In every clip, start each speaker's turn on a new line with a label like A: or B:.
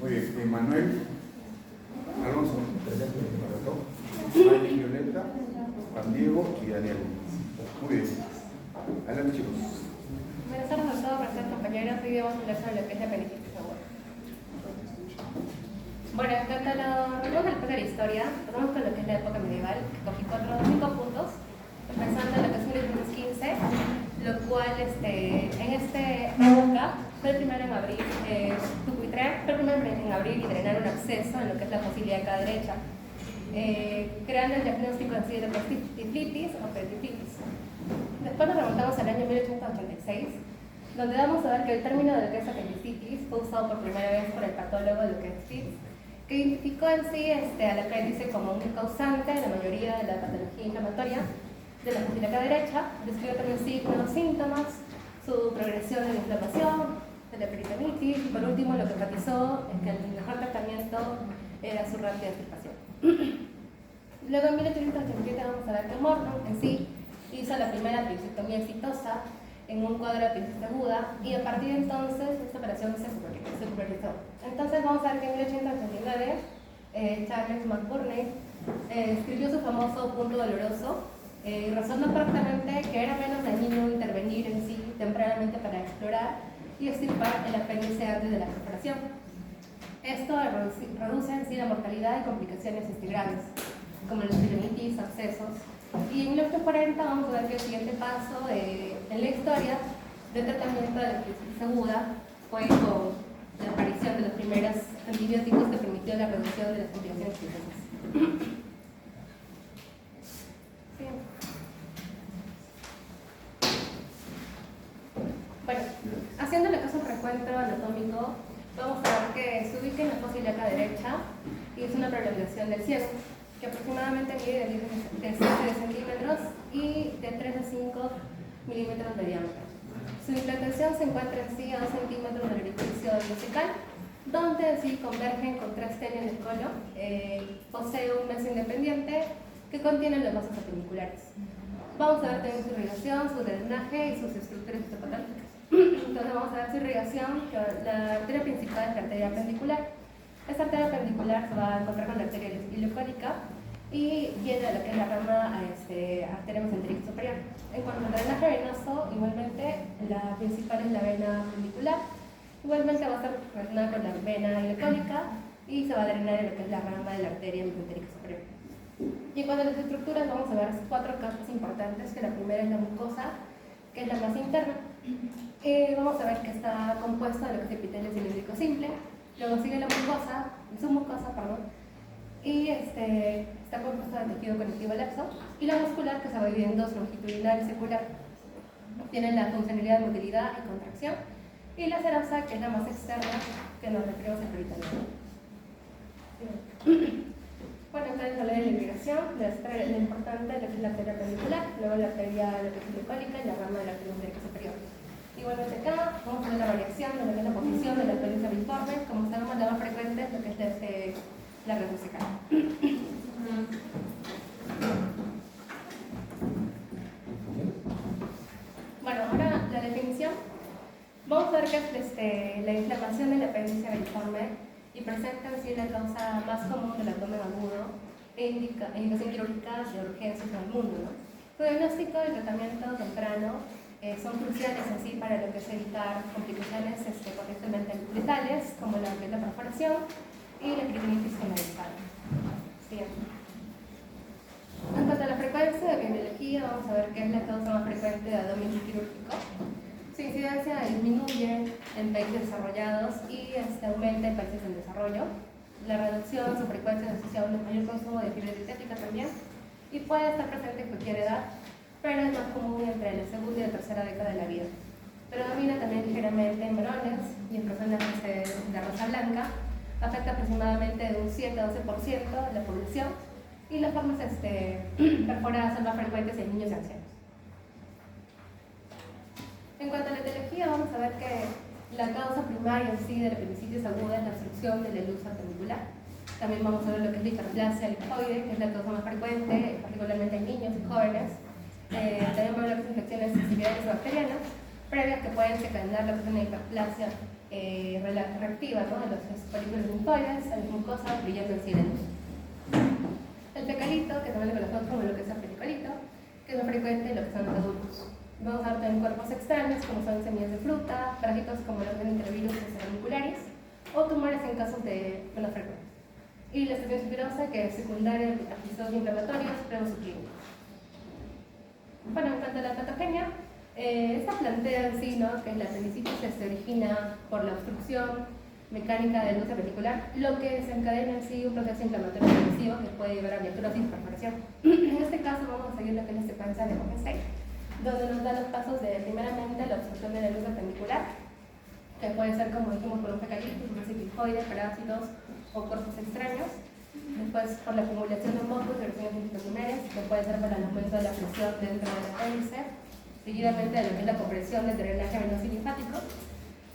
A: Muy bien, Emanuel Alonso, Mari Violeta, Juan Diego y Daniel. Muy bien. Adelante, chicos.
B: Buenas tardes a todos nuestros compañeros. Hoy vamos a hablar sobre lo que es la apendicitis aguda. Bueno, en cuanto a lo de la historia, pasamos con lo que es la época medieval, que cogí 5 puntos, empezando en lo que es 1515, lo cual en esta época fue el primero en abrir, fue el primero en abrir y drenar un acceso en lo que es la fosilía de cada derecha, creando el diagnóstico en sí de tiflitis o peritlitis. Después nos remontamos al año 1886, donde vamos a ver que el término de lo que es apendicitis fue usado por primera vez por el patólogo de lo que es Fitz, que identificó en sí al apéndice como un causante de la mayoría de la patología inflamatoria de la fosilía derecha, describió también signos, síntomas, su progresión de la inflamación, de la peritonitis, y por último lo que enfatizó es que el mejor tratamiento era su rápida extirpación. Luego en 1887 vamos a ver que Morton en sí hizo la primera apendicectomía exitosa en un cuadro de apendicitis aguda, y a partir de entonces esta operación se popularizó. Entonces vamos a ver que en 1889 Charles McBurney escribió su famoso punto doloroso y razonó correctamente que era menos dañino intervenir en sí tempranamente para explorar y extirpar el apéndice antes de la perforación. Esto reduce en sí la mortalidad y complicaciones graves, como la peritonitis, abscesos. Y en 1940 vamos a ver que el siguiente paso en la historia del tratamiento de la apendicitis aguda fue con la aparición de los primeros antibióticos que permitió la reducción de las complicaciones infecciosas. Bueno, haciendo el caso frecuente anatómico, vamos a ver que se ubica en la fosa ilíaca derecha y es una prolongación del ciego, que aproximadamente mide de 7 centímetros y de 3 a 5 milímetros de diámetro. Su implantación se encuentra en sí a 2 centímetros del orificio vesical, donde en sí convergen con 3 tenias del colon. Posee un meso independiente que contiene los vasos apendiculares. Vamos a ver también su irrigación, su drenaje y sus estructuras histopatológicas. Entonces vamos a ver su irrigación, que la arteria principal es la arteria apendicular. Esta arteria apendicular se va a encontrar con la arteria ileocólica y viene de lo que es la rama arteria mesentérica superior. En cuanto al drenaje venoso, igualmente la principal es la vena apendicular. Igualmente va a estar relacionada con la vena ileocólica y se va a drenar en lo que es la rama de la arteria mesentérica superior. Y en cuanto a las estructuras, vamos a ver 4 capas importantes, que la primera es la mucosa, que es la más interna. Vamos a ver que está compuesta de lo que es epitelio cilíndrico simple. Luego sigue la mucosa, y está compuesta de tejido conectivo laxo, y la muscular, que se va a dividir en 2, longitudinal y secular. Tiene la funcionalidad de motilidad y contracción, y la serosa, que es la más externa, que nos referimos al peritoneo. Bueno, entonces hablé de la irrigación, lo importante de lo que es la arteria apendicular, luego la arteria ileocólica y la rama de la arteria mesentérica superior. Igualmente acá vamos a ver la variación de lo que es la posición del apéndice biforme. Como sabemos, la más frecuente es lo que es la red musical. Bueno, ahora la definición. Vamos a ver que es la inflamación del apéndice biforme y presenta en sí la causa más común del abdomen agudo e indicación quirúrgica de urgencias en el mundo, ¿no? Su diagnóstico y tratamiento temprano son cruciales en sí para lo que es evitar complicaciones potencialmente letales, como la perforación y la peritonitis generalizada. En cuanto a la frecuencia de epidemiología, vamos a ver que es la causa más frecuente de abdomen quirúrgico. Su incidencia disminuye en países desarrollados y aumenta en países en desarrollo. La reducción, su frecuencia es asociada a un mayor consumo de fibra dietética también, y puede estar presente en cualquier edad, pero es más común entre la segunda y la tercera década de la vida. Predomina también ligeramente en varones y en personas de raza blanca, afecta aproximadamente de un 7 a 12% de la población, y las formas perforadas son más frecuentes en niños y ancianos. En cuanto a la etiología, vamos a ver que la causa primaria en sí de la apendicitis aguda es la obstrucción de la luz apendicular. También vamos a ver lo que es la hiperplasia linfoide, que es la causa más frecuente, particularmente en niños y jóvenes. También vamos a ver las infecciones virales o bacterianas previas que pueden desencadenar lo que es una hiperplasia reactiva, ¿no?, de los folículos linfoides, a las mucosas, brillando en sí de luz. El fecalito, que también lo conocemos como lo que es el felicolito, que es más frecuente en lo que son los adultos. Vamos a ver también cuerpos extraños, como son semillas de fruta, parásitos como los enterovirus cerebrovasculares, o tumores en casos de menos frecuentes. Y la estación espirosa, que es secundaria a episodios inflamatorios premusclínicos. Bueno, en cuanto a la patogenia, esta plantea en sí, ¿no?, que es la apendicitis, se origina por la obstrucción mecánica del útero reticular, lo que desencadena en sí un proceso inflamatorio progresivo que puede llevar a necrosis y perforación. En este caso vamos a seguir lo que es la secuencia de Hohenstein, donde nos da los pasos de, primeramente, la obstrucción de la luz appendicular, que puede ser, como dijimos, por un fecalitis, un linfoide, parásitos o cuerpos extraños. Después, por la acumulación de mocos y erupciones intestinales, que puede ser por el aumento de la presión dentro del apéndice, seguidamente de lo que es la compresión del drenaje venoso y linfático,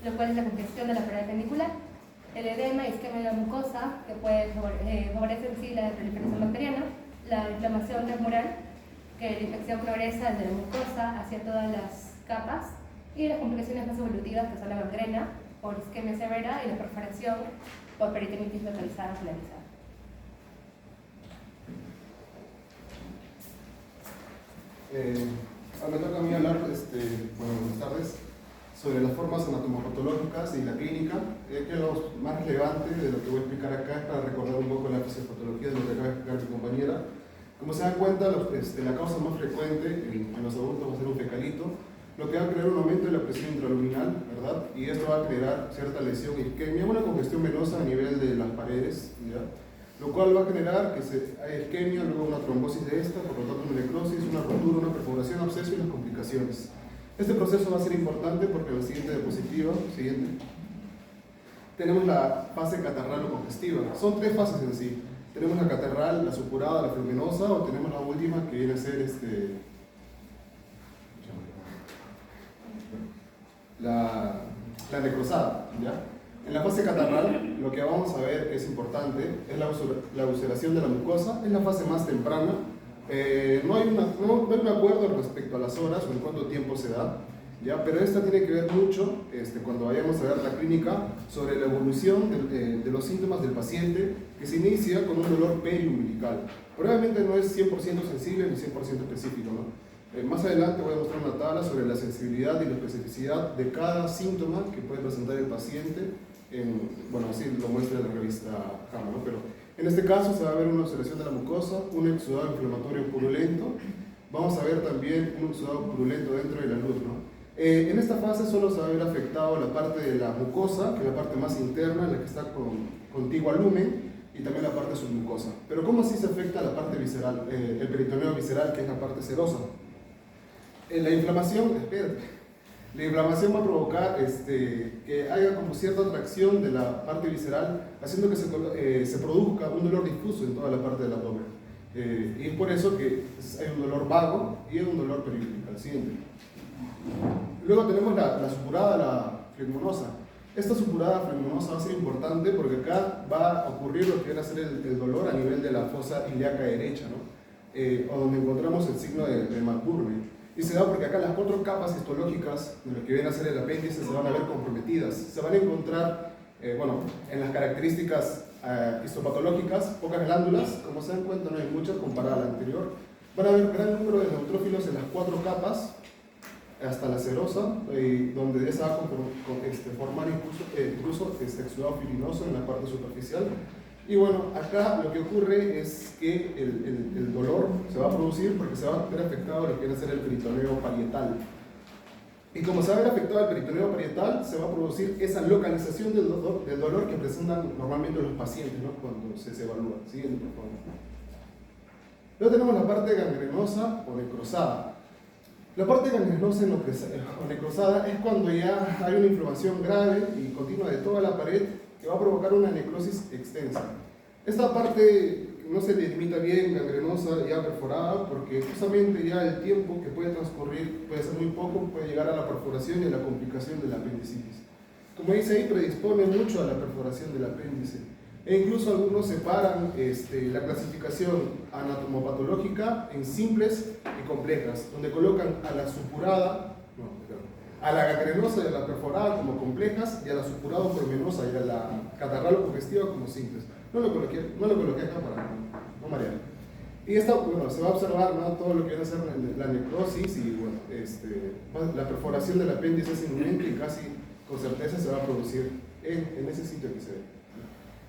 B: lo cual es la congestión de la pared appendicular, el edema y isquemia de la mucosa, que puede favorecer en sí la proliferación bacteriana, la inflamación temporal, que la infección progresa desde la mucosa hacia todas las capas, y las complicaciones más evolutivas, que son la gangrena por isquemia severa y la perforación por peritonitis localizada generalizada.
C: Me toca a mí hablar, buenas tardes, sobre las formas anatomopatológicas y la clínica. Que lo más relevante de lo que voy a explicar acá es para recordar un poco la fisiopatología de lo que acaba de explicar mi compañera. Como se dan cuenta, la causa más frecuente en los adultos va a ser un fecalito, lo que va a crear un aumento de la presión intraluminal, ¿verdad? Y esto va a generar cierta lesión isquemia, una congestión venosa a nivel de las paredes, ¿ya?, lo cual va a generar que haya isquemia, luego una trombosis de esta, por lo tanto una necrosis, una rotura, una perforación, absceso y las complicaciones. Este proceso va a ser importante porque en la siguiente diapositiva, tenemos la fase catarral o congestiva. Son tres fases en sí. Tenemos la catarral, la supurada, la fluminosa, o tenemos la última que viene a ser la necrosada, ¿ya? En la fase catarral, lo que vamos a ver que es importante es la ulceración de la mucosa. Es la fase más temprana. No hay un acuerdo respecto a las horas o en cuánto tiempo se da, ¿ya? Pero esta tiene que ver mucho, cuando vayamos a ver la clínica, sobre la evolución de los síntomas del paciente, que se inicia con un dolor periumbilical. Probablemente no es 100% sensible ni 100% específico, ¿no? Más adelante voy a mostrar una tabla sobre la sensibilidad y la especificidad de cada síntoma que puede presentar el paciente. Bueno, así lo muestra la revista JAMA, ¿no? Pero en este caso se va a ver una ulceración de la mucosa, un exudado inflamatorio purulento. Vamos a ver también un exudado purulento dentro de la luz, ¿no? En esta fase solo se va a ver afectado la parte de la mucosa, que es la parte más interna, la que está contigua al lumen, y también la parte submucosa. Pero ¿cómo así se afecta la parte visceral, el peritoneo visceral, que es la parte serosa? La inflamación va a provocar que haya como cierta atracción de la parte visceral, haciendo que se produzca un dolor difuso en toda la parte del abdomen. Y es por eso que hay un dolor vago y un dolor periumbilical. Siguiente. Luego tenemos la supurada, la flegmonosa. Esta supurada flegmonosa va a ser importante porque acá va a ocurrir lo que viene a ser el dolor a nivel de la fosa ilíaca derecha, ¿no? O donde encontramos el signo de McBurney. Y se da porque acá las cuatro capas histológicas de lo que viene a ser el apéndice se van a ver comprometidas. Se van a encontrar, en las características histopatológicas, pocas glándulas, como se dan cuenta no hay muchas comparada a la anterior. Van a haber gran número de neutrófilos en las cuatro capas, hasta la serosa, donde ya se va a formar incluso exudado filinoso en la parte superficial. Y bueno, acá lo que ocurre es que el dolor se va a producir porque se va a ver afectado lo que viene a ser el peritoneo parietal. Y como se va a ver afectado el peritoneo parietal, se va a producir esa localización del dolor que presentan normalmente los pacientes, ¿no?, cuando se evalúa. Siguiente, por favor. Luego tenemos la parte gangrenosa o necrosada. La parte gangrenosa o necrosada es cuando ya hay una inflamación grave y continua de toda la pared que va a provocar una necrosis extensa. Esta parte no se delimita bien, gangrenosa, ya perforada, porque justamente ya el tiempo que puede transcurrir puede ser muy poco, puede llegar a la perforación y a la complicación de la apendicitis. Como dice ahí, predispone mucho a la perforación del apéndice. E incluso algunos separan la clasificación anatomopatológica en simples y complejas, donde colocan a a la gangrenosa y a la perforada como complejas, y a la supurado por venosa y a la catarral o congestiva como simples. No lo coloqué acá para no marear. Y esto, bueno, se va a observar, ¿no?, todo lo que viene a ser la necrosis y, bueno, la perforación del apéndice es inminente y casi con certeza se va a producir en ese sitio que se ve.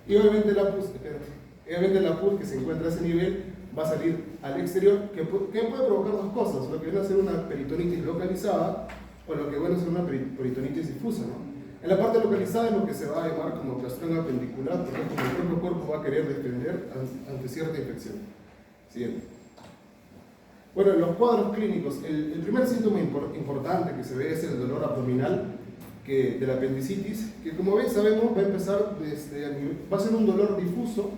C: Y obviamente la pus que se encuentra a ese nivel va a salir al exterior, que puede provocar dos cosas: lo que viene a ser una peritonitis localizada o lo que viene a ser una peritonitis difusa, ¿no? En la parte localizada es lo que se va a llamar como clastrón apendicular, porque como el propio cuerpo va a querer defender ante cierta infección. Siguiente. Bueno, en los cuadros clínicos, el primer síntoma importante que se ve es el dolor abdominal de la apendicitis, que como ven, sabemos, va a empezar va a ser un dolor difuso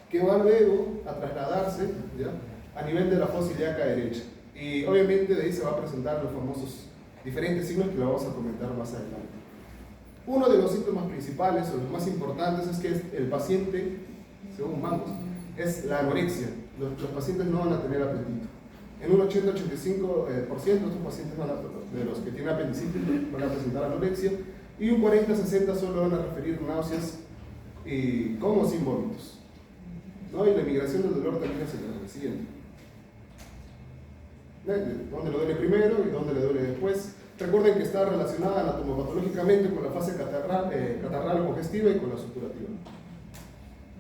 C: que va luego a trasladarse, ¿ya?, a nivel de la fosa ilíaca derecha. Y obviamente de ahí se va a presentar los famosos diferentes signos que lo vamos a comentar más adelante. Uno de los síntomas principales o los más importantes es que el paciente, según Mangos, es la anorexia. Los pacientes no van a tener apetito. En un 80-85% estos pacientes de los que tienen apendicitis van a presentar anorexia, y un 40-60% solo van a referir náuseas con o sin vómitos, ¿no? Y la migración del dolor también es el siguiente. ¿Dónde le duele primero y dónde le duele después? Recuerden que está relacionada anatomopatológicamente con la fase catarral congestiva y con la supurativa.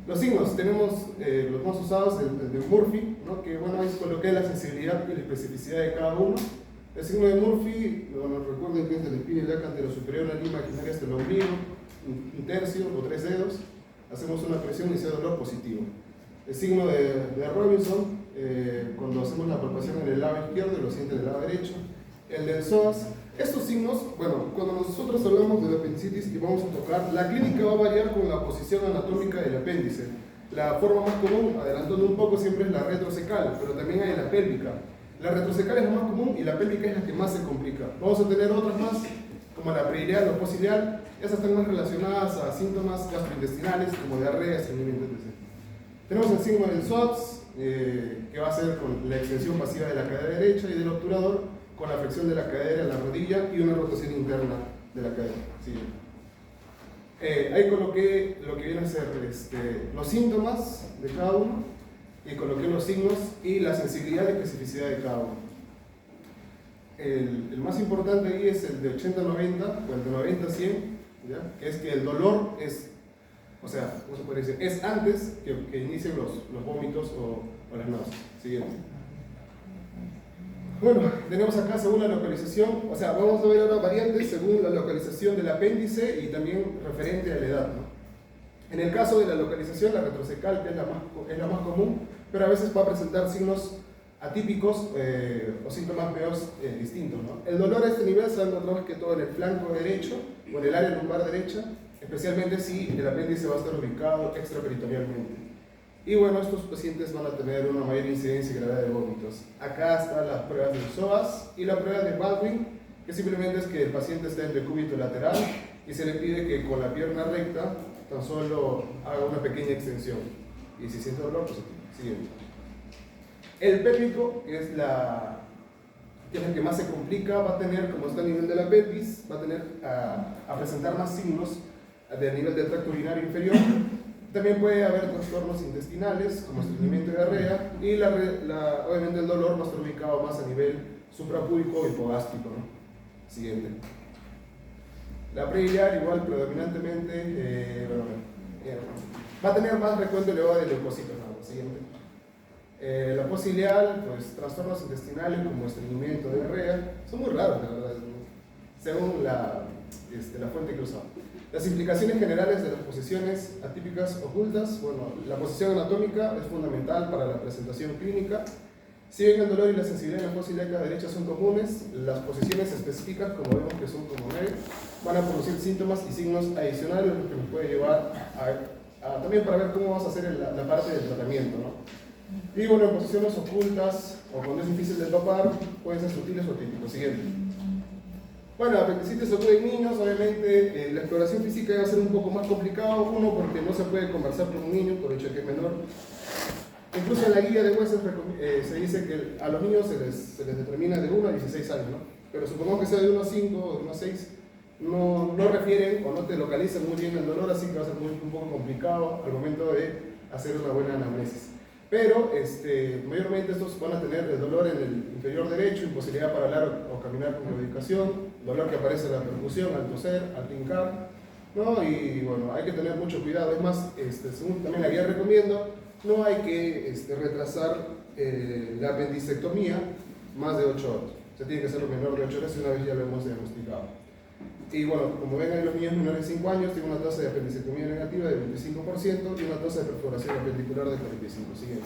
C: Los signos, tenemos los más usados, el de Murphy, ¿no?, que bueno, ahí coloqué la sensibilidad y la especificidad de cada uno. El signo de Murphy, bueno, recuerden que es de la espina ilíaca anterosuperior, la línea imaginaria hasta el ombligo, un tercio o 3 dedos. Hacemos una presión y ese dolor positivo. El signo de Robinson, cuando hacemos la palpación en el lado izquierdo, lo siente en el lado derecho. El del psoas. Estos signos, bueno, cuando nosotros hablamos de la apendicitis y vamos a tocar, la clínica va a variar con la posición anatómica del apéndice. La forma más común, adelantando un poco, siempre es la retrocecal, pero también hay la pélvica. La retrocecal es la más común y la pélvica es la que más se complica. Vamos a tener otras más, como la preilial o posilial. Esas están más relacionadas a síntomas gastrointestinales, como diarrea, estreñimiento, etc. Tenemos el signo del psoas, que va a ser con la extensión pasiva de la cadera derecha y del obturador, con la flexión de la cadera en la rodilla y una rotación interna de la cadera. ¿Sí? Ahí coloqué lo que viene a ser los síntomas de cada uno, y coloqué los signos y la sensibilidad y especificidad de cada uno. El más importante ahí es el de 80-90 o el de 90-100, ¿ya?, que es que el dolor es, o sea, ¿cómo se puede decir?, es antes que inicien los vómitos o las náuseas. Siguiente. Bueno, tenemos acá según la localización, o sea, vamos a ver ahora variantes según la localización del apéndice y también referente a la edad, ¿no? En el caso de la localización, la retrocecal, que es la más común, pero a veces va a presentar signos atípicos o síntomas menos distintos, ¿no? El dolor a este nivel se va a encontrar más que todo en el flanco derecho o en el área lumbar derecha, especialmente si el apéndice va a estar ubicado extraperitonealmente. Y bueno, estos pacientes van a tener una mayor incidencia y gravedad de vómitos. Acá están las pruebas del psoas y la prueba de Baldwin, que simplemente es que el paciente está en decúbito lateral y se le pide que con la pierna recta tan solo haga una pequeña extensión. Y si siente dolor, pues siguiente. El pélvico, que es la que más se complica, va a tener, como está a nivel del apéndice, va a tener a presentar más signos del nivel del tracto urinario inferior. También puede haber trastornos intestinales, como estreñimiento y diarrea, y obviamente el dolor va a estar ubicado más a nivel suprapúbico o hipogástrico, ¿no? Siguiente. La preiliar, igual, predominantemente, va a tener más recuento elevado de leucocitos, ¿no? Siguiente. La posiliar, pues trastornos intestinales como estreñimiento, diarrea, son muy raros, la verdad, ¿no?, según la fuente que usamos. Las implicaciones generales de las posiciones atípicas ocultas, bueno, la posición anatómica es fundamental para la presentación clínica. Si bien el dolor y la sensibilidad en la fosa ilíaca derecha son comunes, las posiciones específicas, como vemos que son como medio, van a producir síntomas y signos adicionales, lo que nos puede llevar también para ver cómo vamos a hacer la parte del tratamiento, ¿no? Y bueno, en posiciones ocultas o cuando es difícil de topar, pueden ser sutiles o típicos. Siguiente. Bueno, apendicitis ocurre en niños, obviamente la exploración física va a ser un poco más complicado, uno porque no se puede conversar con un niño por el hecho de que es menor. Incluso en la guía de Wessel se dice que a los niños se les determina de 1 a 16 años, ¿no? pero supongamos que sea de 1,5 o de 1,6, no refieren o no te localizan muy bien el dolor, así que va a ser un poco complicado al momento de hacer una buena anamnesis. Pero mayormente estos van a tener el dolor en el inferior derecho, imposibilidad para hablar o caminar con medicación, dolor que aparece en la percusión, al toser, al trincar, ¿no? Y bueno, hay que tener mucho cuidado. Es más, según también la guía recomiendo, no hay que retrasar la apendicectomía más de 8 horas. Se tiene que hacer lo menor de 8 horas y una vez ya lo hemos diagnosticado. Y bueno, como ven en los niños menores de 5 años, tiene una tasa de apendicectomía negativa del 25% y una tasa de perforación apendicular del 45%. Siguiente.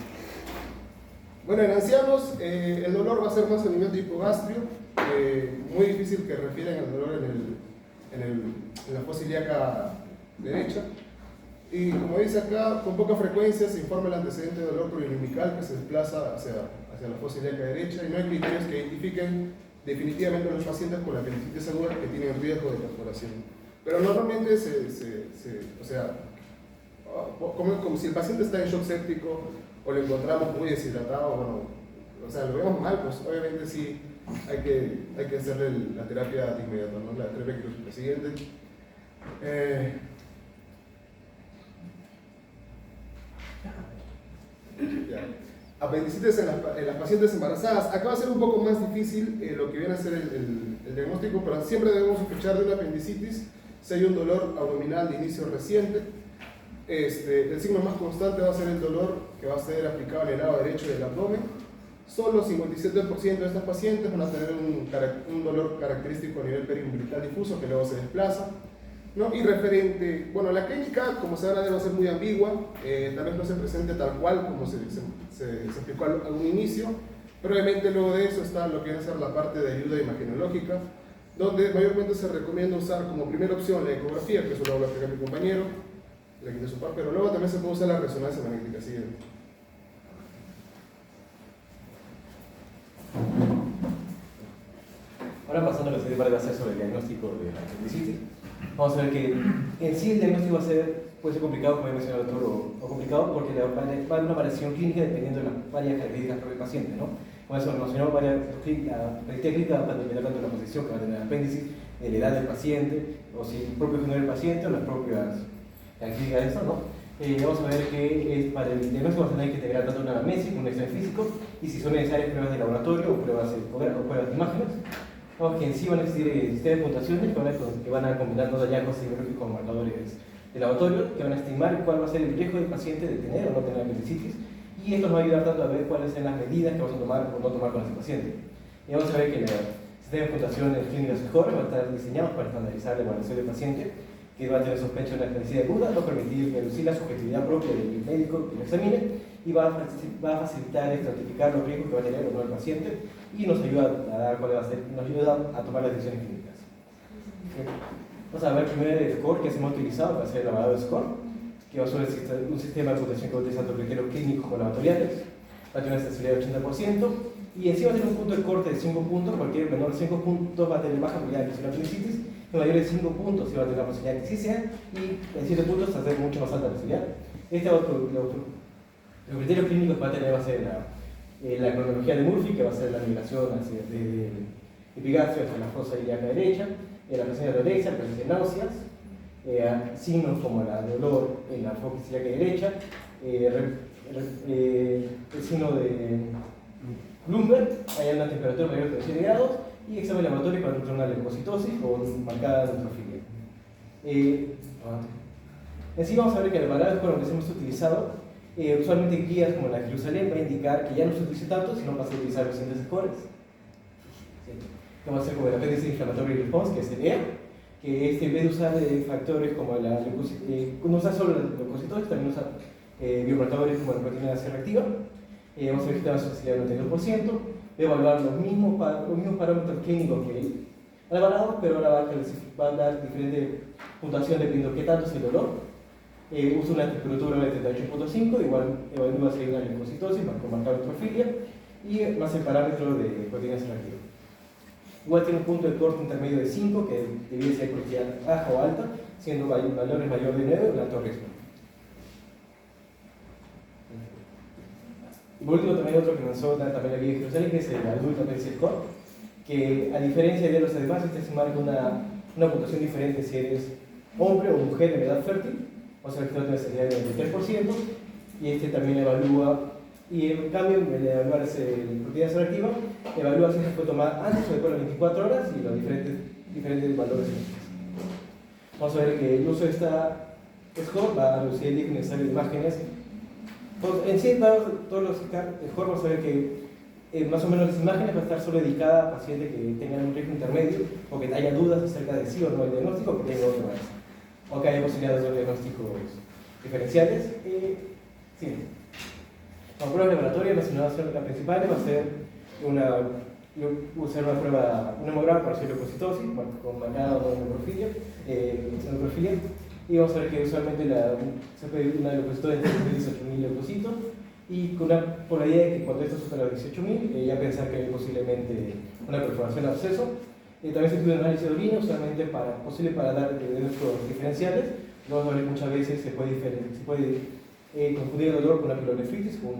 C: Bueno, en ancianos el dolor va a ser más a nivel de hipogastrio, muy difícil que refieran el dolor en la fosa ilíaca derecha. Y como dice acá, con poca frecuencia se informa el antecedente de dolor plurilumical que se desplaza hacia la fosa ilíaca derecha y no hay criterios que identifiquen definitivamente a los pacientes con la apendicitis aguda que tienen riesgo de perforación. Pero normalmente o sea, como si el paciente está en shock séptico o lo encontramos muy deshidratado, bueno, o sea, lo vemos mal, pues obviamente sí hay que hacerle la terapia de inmediato, ¿no? La terapia quirúrgica. Siguiente. Ya. Apendicitis en las pacientes embarazadas. Acá va a ser un poco más difícil lo que viene a ser el diagnóstico, pero siempre debemos sospechar de una apendicitis si hay un dolor abdominal de inicio reciente. El signo más constante va a ser el dolor que va a ser aplicado en el lado derecho del abdomen. Solo 57% de estas pacientes van a tener un dolor característico a nivel periumbilical difuso que luego se desplaza, ¿no? Y referente, bueno, la clínica, como se verá, debe ser muy ambigua, tal vez no se presente tal cual como se explicó al un inicio, pero obviamente luego de eso está lo que viene a ser la parte de ayuda imagenológica, donde mayormente se recomienda usar como primera opción la ecografía, que eso lo va a explicar mi compañero, le quité su par, pero luego también se puede usar la resonancia magnética. Siguiente.
D: Ahora pasando a lo que se va a hacer sobre el diagnóstico de la apendicitis, vamos a ver que en sí el diagnóstico puede ser complicado, como he mencionado el doctor, o complicado porque va a haber una variación clínica dependiendo de las varias características del paciente, ¿no? Como eso mencionamos, la característica clínica va a depender tanto de la posición que va a tener el apéndice, de la edad del paciente, o si el propio género del paciente, o las propias características de eso, ¿no? Vamos a ver que para el diagnóstico vamos a tener que integrar tanto una anamnesis como un examen físico, y si son necesarias pruebas de laboratorio o pruebas de imágenes. Vamos, que en sí van a existir sistemas de puntuaciones que van a combinar dos hallazgos psicológicos con marcadores de laboratorio que van a estimar cuál va a ser el riesgo del paciente de tener o no tener apendicitis, y esto nos va a ayudar tanto a ver cuáles son las medidas que vamos a tomar o no tomar con ese paciente. Y vamos a ver que el sistema de puntuaciones clínicas SCORE va a estar diseñado para estandarizar la evaluación del paciente que va a tener sospecha de una apendicitis aguda, va a permitir reducir la subjetividad propia del médico que lo examine y va a facilitar estratificar los riesgos que va a tener o no el paciente y nos ayuda a dar cuál va a ser, nos ayuda a tomar las decisiones clínicas. Vamos a ver primero el SCORE que hemos utilizado para hacer el lavado de SCORE, que va a ser un sistema de puntuación que va a utilizar tanto criterios clínicos como laboratoriales, va a tener una sensibilidad del 80%, y encima va a tener un punto de corte de 5 puntos, cualquier menor de 5 puntos va a tener baja probabilidad de que sea una apendicitis, y mayor de 5 puntos sí va a tener la posibilidad de que sí sea, y en 7 puntos va a ser mucho más alta la posibilidad. Los criterios clínicos va a ser la cronología de Murphy, que va a ser la migración de epigastrio hacia la fosa ilíaca derecha, la presencia de anorexia, la presencia de náuseas, signos como el dolor en la fosa ilíaca derecha, el signo de Bloomberg, hay una temperatura mayor de 37 grados, y examen laboratorio para encontrar una leucocitosis con marcada neutrofilia. En sí vamos a ver que el valor con lo que hemos utilizado, usualmente guías como la de Jerusalén va a indicar que ya no se utilice tanto, sino va a utilizar los siguientes scores. Vamos a hacer como el apéndice inflamatory response, que es el EA, que en vez de usar factores como la leucocitosis, no usa solo la leucocitosis, también usa biomarcadores como la proteína C reactiva. Vamos a ver que tiene una sensibilidad del 92%, de evaluar los mismos parámetros clínicos que han evaluado, pero ahora va a dar diferente puntuación dependiendo de qué tanto es el dolor. Usa una temperatura de 38.5, igual evalúa si hay una leucocitosis con marcador neutrofilia, y más el parámetro de proteína C reactiva. Igual tiene un punto de corte intermedio de 5, que debe ser probabilidad baja o alta, siendo valores mayor de 9 o alto riesgo. Y por último también hay otro que lanzó también la guía de Jerusalén, que es el Adult Apendicitis Score, que a diferencia de los demás, este se marca una puntuación diferente si eres hombre o mujer en edad fértil, o sea, que tiene una necesidad del 93%, y este también evalúa, y en cambio, en evaluar proteína selectiva, evalúa si se fue tomar antes o después de las 24 horas y los diferentes valores. Vamos a ver que el uso de esta score va a reducir el necesario de imágenes. Pues, en sí, todos los score vamos a ver que más o menos las imágenes va a estar solo dedicada a pacientes que tengan un riesgo intermedio o que haya dudas acerca de sí o no el diagnóstico o que tengan otro más. O que haya posibilidades de diagnósticos diferenciales. Sí. Como prueba laboratoria, la principal va a ser usar una prueba, un hemograma para hacer leucocitosis, con marcada o neutrofilia, y vamos a ver que usualmente se puede una leucocitosis de 18.000 leucocitos, y con por la idea de que cuando esto supera los 18.000, ya pensar que hay posiblemente una perforación de absceso. También se estudia un análisis de orina, usualmente posible para dar diagnósticos diferenciales. Vamos a ver que muchas veces se puede confundir el dolor con una pilonefritis o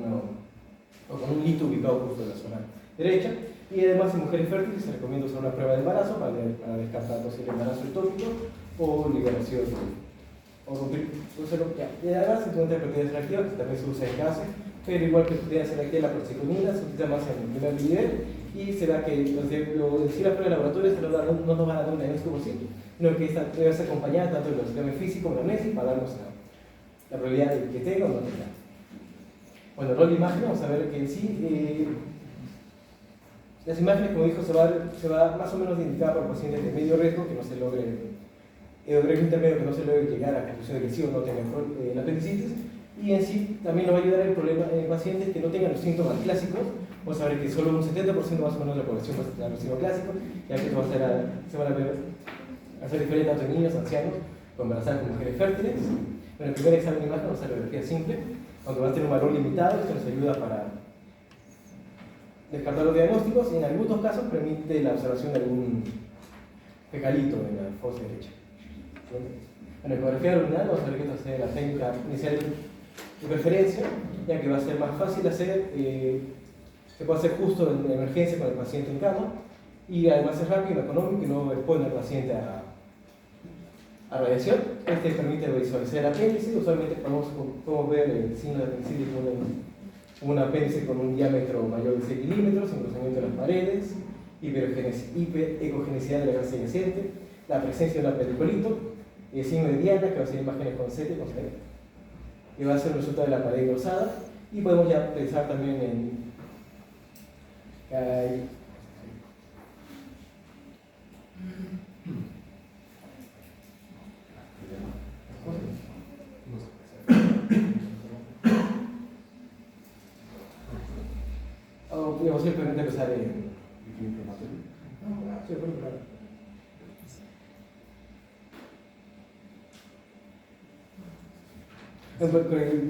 D: con un lito ubicado justo en la zona derecha. Y además en mujeres fértiles se recomienda usar una prueba de embarazo para descartar posible embarazo ectópico o liberación y además se encuentra proteína selectiva, que también se usa en caso, pero igual que proteína selectiva, la proxicomina se utiliza más en el primer nivel, y se da que si la prueba de laboratorio no nos van a dar un diagnóstico por sí, sino que esta debe ser acompañada tanto de los exámenes físicos como la NESI para darnos la probabilidad de que tenga o no tenga. Bueno, rol de imagen, vamos a ver que en sí, las imágenes, como dijo, se va más o menos indicar por pacientes de medio riesgo que no se logre, riesgo intermedio que no se logre llegar a la conclusión de que sí o no tenga la apendicitis, y en sí también nos va a ayudar el problema en pacientes que no tengan los síntomas clásicos. Vamos a ver que solo un 70% más o menos de la población va a tener los síntomas clásicos, ya que esto se van a hacer diferentes tanto en niños, ancianos, o embarazadas como mujeres fértiles. En el primer examen de imagen vamos a hacer radiografía simple, cuando va a tener un valor limitado, esto nos ayuda para descartar los diagnósticos, y en algunos casos permite la observación de algún fecalito en la fosa derecha. En la ecografía luminal vamos a ver que esta es la técnica inicial de preferencia, ya que va a ser más fácil de hacer, se puede hacer justo en emergencia con el paciente en cama, y además es rápido y económico y no expone al paciente a radiación. Este permite visualizar el apéndice. Usualmente podemos ver el signo de apendicitis como un apéndice con un diámetro mayor de 6 milímetros, engrosamiento de las paredes, hiperecogenicidad de la grasa adyacente, la presencia de un apedicolito, el signo de Diana, que va a ser imágenes con CT, que va a ser el resultado de la pared engrosada, y podemos ya pensar también en podemos simplemente empezar en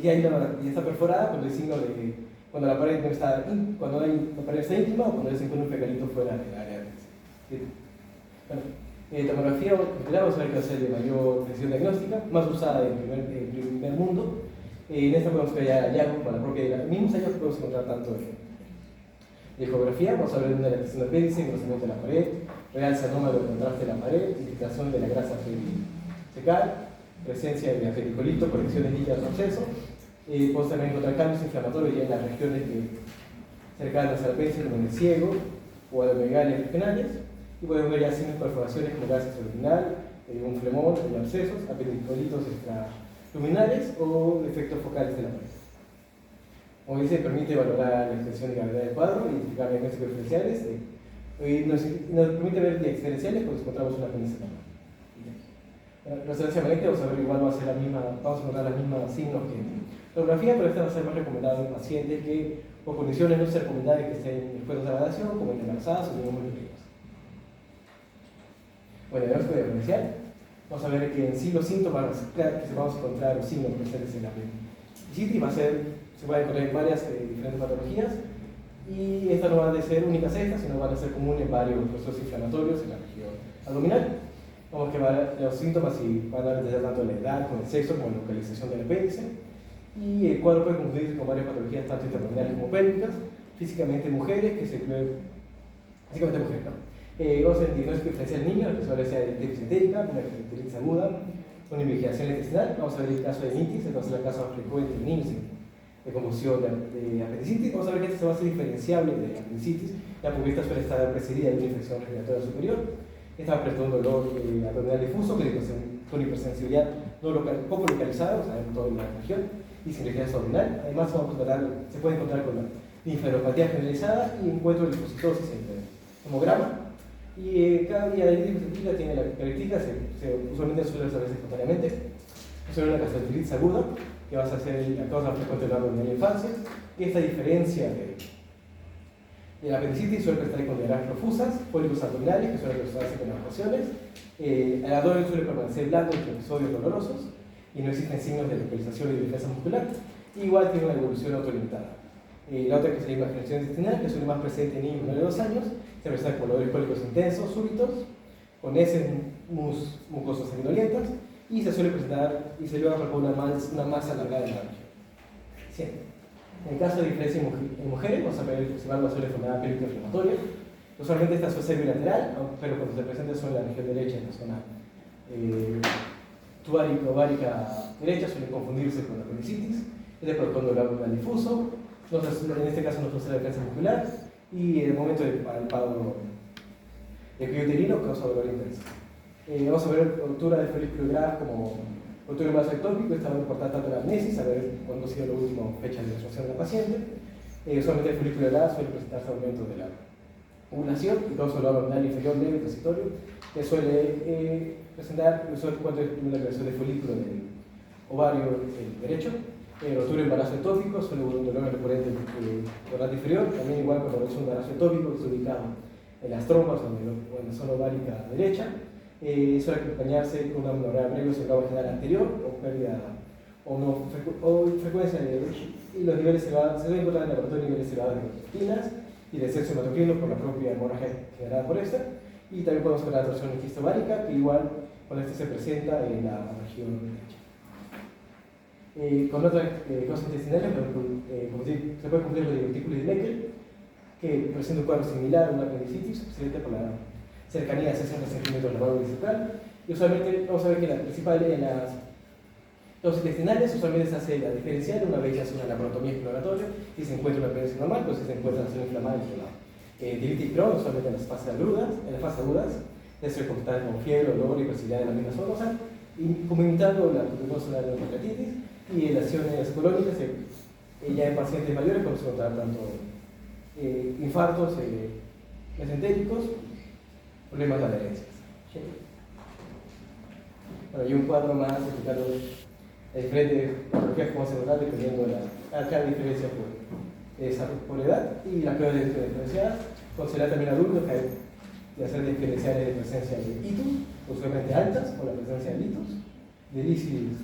D: que hay ya está perforada con el signo de cuando la pared no está cuando la pared está íntima o cuando se encuentra un fecalito fuera del área. Bueno, tomografía ocular vamos a ver que va a ser de mayor precisión diagnóstica, más usada en primer mundo. En esta podemos ver ya hallazgos con la propia mismos hallazgos que podemos encontrar tanto en ecografía. Vamos a ver una detección de apéndice, engrosamiento de la pared, realza anómalo de contraste de la pared, infiltración de la grasa fecal, presencia de apedicolito, colecciones líquidas de absceso. Podemos también encontrar cambios inflamatorios ya en las regiones cercanas al apéndice, como en el ciego o adomegalias regionales, y podemos ver ya signos de perforaciones como gases luminal, un flemón, abscesos, apendicolitos extraluminales o defectos focales de la pared. Como dice, permite valorar la extensión de gravedad del cuadro, identificar diagnósticos diferenciales, y nos permite ver diferenciales cuando encontramos una apéndice normal. La resonancia magnética vamos a ver igual va a ser la misma, vamos a encontrar los mismos signos que en tomografía, pero esta va a ser más recomendada en pacientes que por condiciones no se recomendadas que estén expuestos a radiación, como en embarazadas o en muy pequeños. Bueno, el diagnóstico diferencial, vamos a ver que en sí los síntomas, claro, que vamos a encontrar los signos presentes en la apendicitis, se pueden encontrar en varias diferentes patologías, y estas no van a ser únicas estas, sino van a ser comunes en varios procesos inflamatorios en la región abdominal. Vamos que los síntomas y van a depender tanto de la edad, con el sexo, como la localización del apéndice. Y el cuadro puede confundirse con varias patologías, tanto interabdominales como pélvicas, físicamente mujeres, que se incluyen, físicamente mujeres, ¿no? Vamos a ver el diagnóstico diferencial del niño, que suele ser icteritis entérica, una icteritis aguda, una investigación intestinal. Vamos a ver el caso de initis, entonces el caso más frecuente en niños de convulsión de apendicitis. Vamos a ver que esta se va a ser diferenciable de la apendicitis, ya porque esta suele estar precedida de una infección respiratoria superior. Esta va a presentar un dolor abdominal difuso con hipersensibilidad poco localizada, o sea, en toda la región, y sin rigidez abdominal. Además, se puede encontrar con la linfadenopatía generalizada y encuentro de linfocitosis en el hemograma. Y cada día de linfocitosis tiene la característica, usualmente suele resolverse espontáneamente. Suele una gastroenteritis aguda, que va a ser la causa frecuente de la abdominal en la infancia. Y esta diferencia de la apendicitis suele presentar con diarreas profusas, pólipos abdominales que suelen resolverse con evacuaciones. El abdomen suele permanecer blando entre episodios dolorosos y no existen signos de localización y de defensa muscular. Igual tiene una evolución autolimitada. La otra que sería imaginación intestinal, que suele más presente en niños menores de 2 años, se presenta con dolores cólicos intensos, súbitos, con heces mucosas sanguinolentas, y se suele presentar y se logra por una masa alargada de la región. En el caso de diferencia en mujeres, vamos a ver el va suele formar película inflamatoria. Usualmente esta suele ser bilateral, pero cuando se presenta solo en la región derecha, en la zona tuárica ovárica derecha, suele confundirse con la apendicitis. Es de protón abdominal difuso, en este caso no suele ser defensa muscular, y en el momento del palpado del cuello uterino causa dolor intenso. Vamos a ver ruptura del folículo grave como ruptura del vaso ectópico. Esta va a importar tanto la amnesis, a ver cuándo ha sido la última fecha de menstruación de la paciente. Usualmente el folículo grave suele presentarse aumento de la ovulación y causa dolor abdominal inferior leve transitorio, que suele presentar cuando hay una agresión del folículo del ovario derecho. Rotura del embarazo ectópico, suele un dolor recurrente oral inferior, también igual cuando es un embarazo ectópico que está ubicado en las trompas o en la zona ovárica derecha. Suele acompañarse con una amenorrea previa sobre la vaginal anterior o pérdida o frecuencia y los niveles se deben encontrar en el laboratorio niveles elevados de proteínas y de sexo hematocrino por la propia hemorragia generada por esta. Y también podemos encontrar la torsión quista ovárica, que igual cuando este se presenta en la región derecha. Con otras cosas intestinales, se puede cumplir con la divertículos de Meckel, que presenta un cuadro similar a una apendicitis, especialmente por la cercanía de 60 centímetros de la válvula visceral. Y usualmente vamos a ver que la principal en las cosas intestinales usualmente se hace la diferencial una vez ya hace una laparotomía exploratoria y se encuentra una apendicitis normal, pues se encuentra una zona inflamada en otro lado. Tiritis Crohn usualmente en las fases agudas, debe ser comportada con fiebre, dolor y hipersensibilidad de la misma zona, y como imitando la tuberculosis de la hepatitis. Y lesiones colónicas, ya en pacientes mayores podemos encontrar tanto infartos mesentéricos, problemas de adherencias. Bueno, y un cuadro más explicando las diferentes patologías que podemos encontrar dependiendo de cada diferencia por edad y las pruebas de diferenciadas. Considerar también adultos que hay de hacer diferenciales de presencia de itus, usualmente altas, o la presencia de litus, de lisis.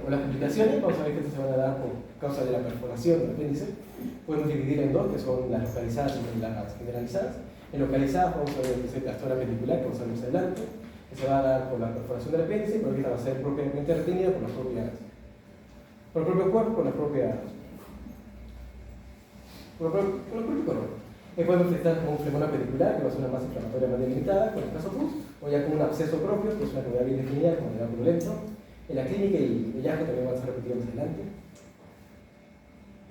D: Con las complicaciones, vamos a ver que estas se van a dar por causa de la perforación del apéndice. Podemos dividir en dos, que son las localizadas y las generalizadas. En localizadas vamos a ver que es el castor apendicular, que vamos a ver más adelante, que se va a dar por la perforación del apéndice, pero esta va a ser propiamente retenida por el propio cuerpo, por el propio cuerpo. Podemos estar con un flemón apendicular, que va a ser una masa inflamatoria más delimitada, con el caso FUS, o ya con un absceso propio, que es una enfermedad bien definida, como el purulento. En la clínica y el hallazgo también van a ser repetidos más adelante.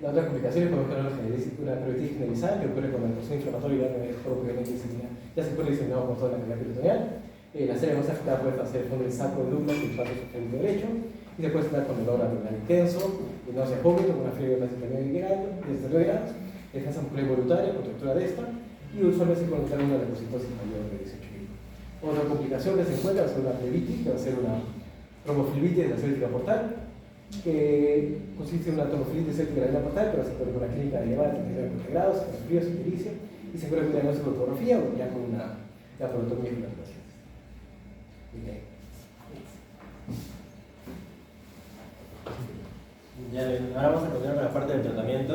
D: Las otras complicaciones podemos tener una pruritis generalizada, que ocurre con la torsión inflamatoria ya no es propiamente diseminada, ya se puede diseminado por toda la cavidad peritoneal. La serie más afectada puede ser el fondo del saco de Douglas y el paso sufragio derecho, y se puede estar con dolor abdominal intenso, náusea vómito, con una fiebre de 39 grados, defensa muscular involuntaria, contractura de esta, y usualmente se encuentra una leucocitosis mayor de 18.000. Otra complicación que se encuentra va a ser una plebitis, que va a ser una tromboflebitis de la céltica portal, que consiste en una tromboflebitis céltica de la portal, que va a ser con una clínica elevada de 39 grados, con frío, sin pericia, y se encuentra con una diagnóstico de ecografía o ya con una laparotomía de la paciente.
E: Ahora vamos a continuar con la parte del tratamiento,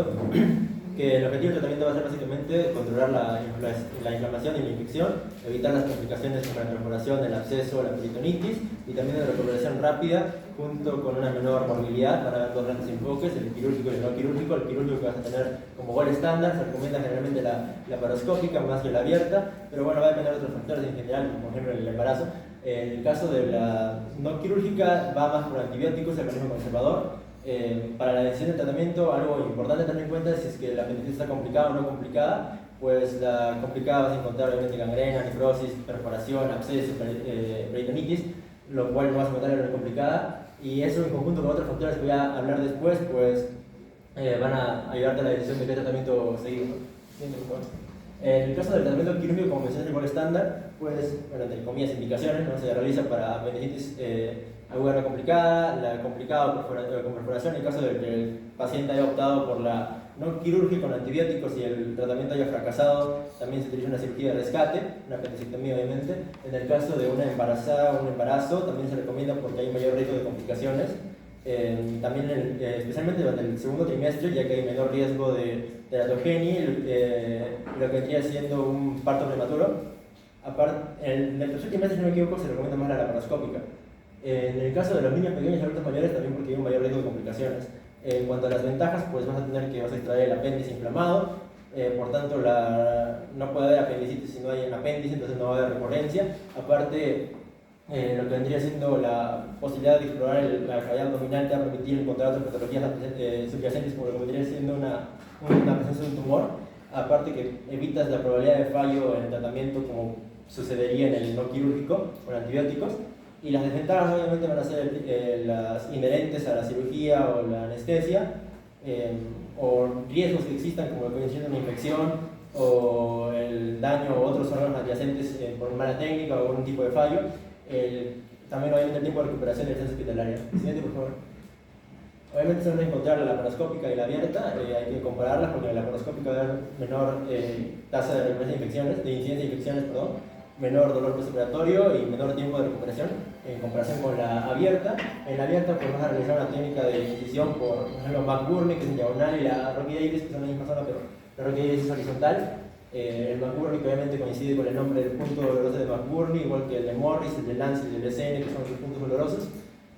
E: que el objetivo del tratamiento va a ser básicamente controlar la inflamación y la infección evitar las complicaciones como la perforación, el absceso, la peritonitis, y también de recuperación rápida, junto con una menor morbilidad. Van a haber dos grandes enfoques, el quirúrgico y el no quirúrgico. El quirúrgico que vas a tener como gol estándar, se recomienda generalmente la laparoscópica más que la abierta, pero bueno, va a depender de otros factores en general, como por ejemplo el embarazo. En el caso de la no quirúrgica va más por antibióticos, el mecanismo conservador. Para la decisión del tratamiento, algo importante a tener en cuenta es si es que la apendicitis está complicada o no complicada. Pues la complicada vas a encontrar obviamente gangrena, necrosis, perforación, absceso, peritonitis, lo cual no vas a encontrar en la complicada, y eso en conjunto con otros factores que voy a hablar después, pues van a ayudarte a la decisión de qué tratamiento seguir, ¿no? En el caso del tratamiento quirúrgico, como mencioné, el gol estándar, pues, bueno, entre comillas, indicaciones, ¿no? Se realiza para apendicitis aguda no complicada, la complicada con perforación. En el caso de que el paciente haya optado por la no quirúrgica con antibióticos y el tratamiento haya fracasado, también se utiliza una cirugía de rescate, una apendicectomía obviamente. En el caso de una embarazada o un embarazo, también se recomienda porque hay mayor riesgo de complicaciones. También especialmente durante el segundo trimestre, ya que hay menor riesgo de teratogenia, lo que vendría siendo un parto prematuro. Aparte, en el tercer trimestre, si no me equivoco, se recomienda más la laparoscópica. En el caso de los niños pequeños y adultos mayores, también porque hay un mayor riesgo de complicaciones. En cuanto a las ventajas, pues vas a extraer el apéndice inflamado, por tanto no puede haber apendicitis si no hay un apéndice, entonces no va a haber recurrencia. Aparte, lo que vendría siendo la posibilidad de explorar la cavidad abdominal te va a permitir encontrar otras patologías subyacentes, como lo que vendría siendo una presencia de un tumor. Aparte que evitas la probabilidad de fallo en el tratamiento, como sucedería en el no quirúrgico con antibióticos. Y las desventajas obviamente van a ser las inherentes a la cirugía o la anestesia, o riesgos que existan, como lo que viene siendo una infección o el daño a otros órganos adyacentes por mala técnica o algún tipo de fallo. También obviamente el tiempo de recuperación del censo hospitalario. Siguiente, por favor. Obviamente se van a encontrar la laparoscópica y la abierta, hay que compararlas porque en la laparoscópica va a haber menor tasa de recurrencia de infecciones, de incidencia de infecciones, menor dolor postoperatorio y menor tiempo de recuperación en comparación con la abierta. En la abierta pues vas a realizar una técnica de incisión por ejemplo McBurney, que es en diagonal, y la Rocky Davis, que son la misma zona, pero la Rocky Davis es horizontal. El McBurney, que obviamente coincide con el nombre del punto doloroso de McBurney, igual que el de Morris, el de Lance y el de SN, que son los puntos dolorosos.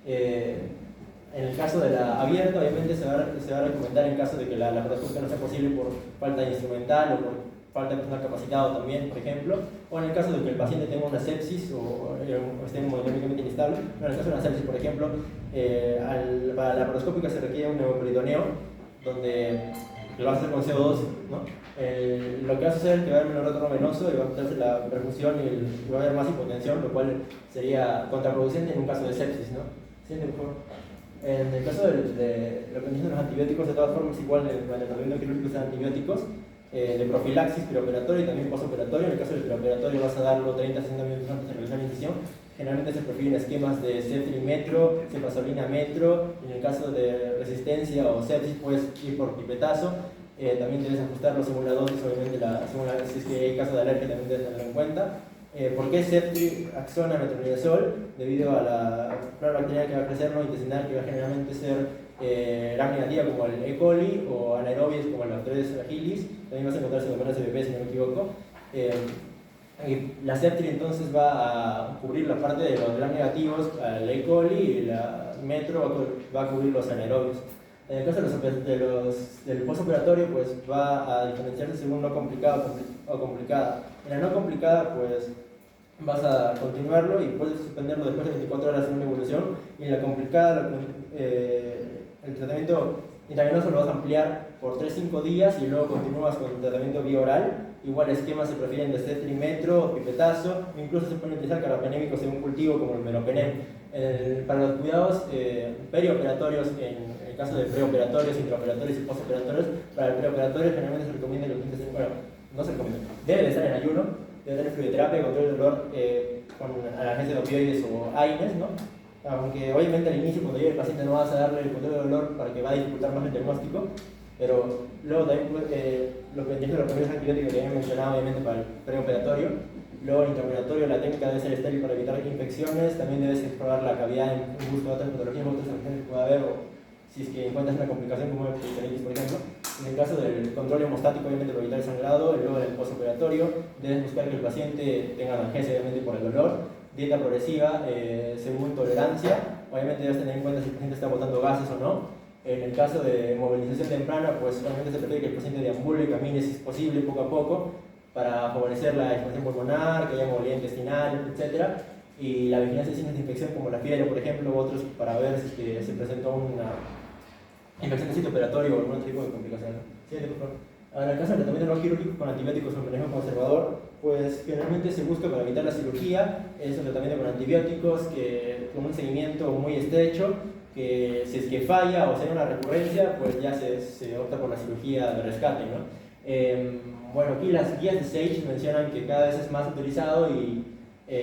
E: En el caso de la abierta, obviamente se va a recomendar en caso de que la laparoscopia no sea posible por falta de instrumental o por falta de personal capacitado también, por ejemplo, o en el caso de que el paciente tenga una sepsis o esté hemodinámicamente inestable. En el caso de una sepsis, por ejemplo, para la laparoscópica se requiere un neumoperitoneo, donde lo vas a hacer con CO2, ¿no? Lo que vas a hacer es que va a haber menor retorno venoso y va a quitarse la perfusión y va a haber más hipotensión, lo cual sería contraproducente en un caso de sepsis, ¿no? Siguiente, por favor. En el caso de lo que dicen los antibióticos, de todas formas, igual en el tratamiento quirúrgico usan antibióticos de profilaxis preoperatorio y también postoperatorio. En el caso del preoperatorio vas a darlo 30-60 minutos antes de realizar la incisión. Generalmente se prefieren esquemas de ceftrimetro, cefazolina metro. En el caso de resistencia o sepsis puedes ir por pipetazo. También debes ajustar los simuladores, obviamente si es que hay caso de alergia también debes tenerlo en cuenta. ¿Por qué ceftriaxona metronidazol? Debido a la flora bacteriana que va a crecer no intestinal, que va a generalmente ser gram negativa como el E. coli o anaerobias como el Bacteroides fragilis. También vas a encontrar pseudomonas CBP si no me equivoco. La Ceftriaxona entonces va a cubrir la parte de los gram negativos al E. coli, y la metro va a cubrir los anaerobios. En el caso del postoperatorio, pues va a diferenciarse según no complicada o complicada. En la no complicada, pues vas a continuarlo y puedes suspenderlo después de 24 horas en una evolución. Y en la complicada, el tratamiento intravenoso lo vas a ampliar por 3-5 días y luego continúas con el tratamiento vía oral. Igual esquemas se prefieren de ceftrimetro, pipetazo, incluso se pueden utilizar carbapenémicos según cultivo como el meropenem. Para los cuidados perioperatorios, en el caso de preoperatorios, intraoperatorios y postoperatorios, para el preoperatorio generalmente se recomienda que el paciente, bueno, no se recomienda, debe de estar en ayuno, debe tener fluidoterapia, control del dolor con analgesia de opioides o AINES, ¿no? Aunque obviamente al inicio, cuando llegue el paciente, no vas a darle el control del dolor para que va a dificultar más el diagnóstico, pero luego también lo que entiendo, los primeros antibióticos que había mencionado, obviamente para el preoperatorio. Luego, en el intraoperatorio, la técnica debe ser estéril para evitar infecciones. También debes explorar la cavidad en busca de otras patologías, otras infecciones que pueda haber, o si es que encuentras una complicación como el peritonitis, por ejemplo. En el caso del control hemostático, obviamente para evitar el sangrado, luego del postoperatorio, debes buscar que el paciente tenga analgesia, obviamente por el dolor, dieta progresiva según tolerancia, obviamente debes tener en cuenta si el paciente está botando gases o no. En el caso de movilización temprana, pues obviamente se prefiere que el paciente deambule y camine si es posible poco a poco para favorecer la expansión pulmonar, que haya movilidad intestinal, etc. Y la vigilancia de signos de infección como la fiebre, por ejemplo, u otros para ver si se presentó una infección de sitio operatorio o algún otro tipo de complicación. Siguiente, por favor. Ahora, en el caso del tratamiento no quirúrgico con antibióticos o manejo conservador, pues generalmente se busca para evitar la cirugía, es un tratamiento con antibióticos que con un seguimiento muy estrecho, que si es que falla o si hay una recurrencia, pues ya se opta por la cirugía de rescate, ¿no? Bueno, aquí las guías de Sage mencionan que cada vez es más utilizado y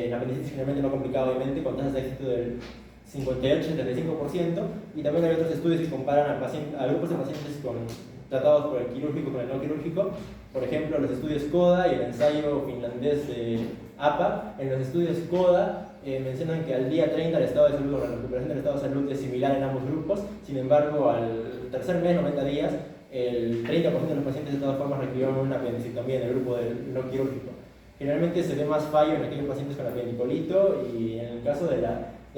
E: la apendicitis generalmente no complicada, obviamente, con tasas de éxito del 58-75%, y también hay otros estudios que comparan a grupos de pacientes tratados por el quirúrgico con el no quirúrgico. Por ejemplo, los estudios CODA y el ensayo finlandés de APA. En los estudios CODA mencionan que al día 30 el estado de salud o la recuperación del estado de salud es similar en ambos grupos. Sin embargo, al tercer mes, 90 días, el 30% de los pacientes de todas formas requirieron una apendicectomía en el grupo del no quirúrgico. Generalmente se ve más fallo en aquellos pacientes con apendicolito, y en el caso del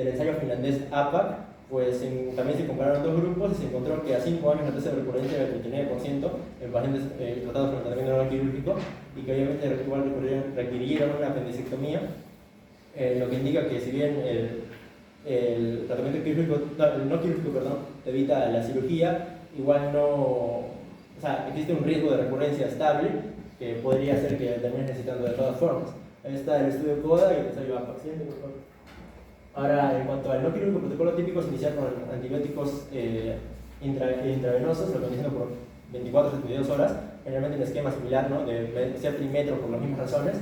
E: ensayo finlandés APAC, pues también se compararon dos grupos y se encontró que a 5 años la tasa de recurrencia era del 39% en pacientes tratados con tratamiento no quirúrgico, y que obviamente igual requirieron una apendicectomía, lo que indica que si bien el tratamiento quirúrgico, el no quirúrgico, perdón, evita la cirugía, igual no, o sea, existe un riesgo de recurrencia estable que podría ser que termine necesitando de todas formas. Ahí está el estudio CODA y el ensayo APAC. Siguiente, por favor. Ahora, en cuanto al no quirúrgico, el protocolo típico es iniciar con antibióticos intravenosos, lo que por 24 a 72 horas, generalmente en esquema similar, ¿no? De ser trimetro por las mismas razones.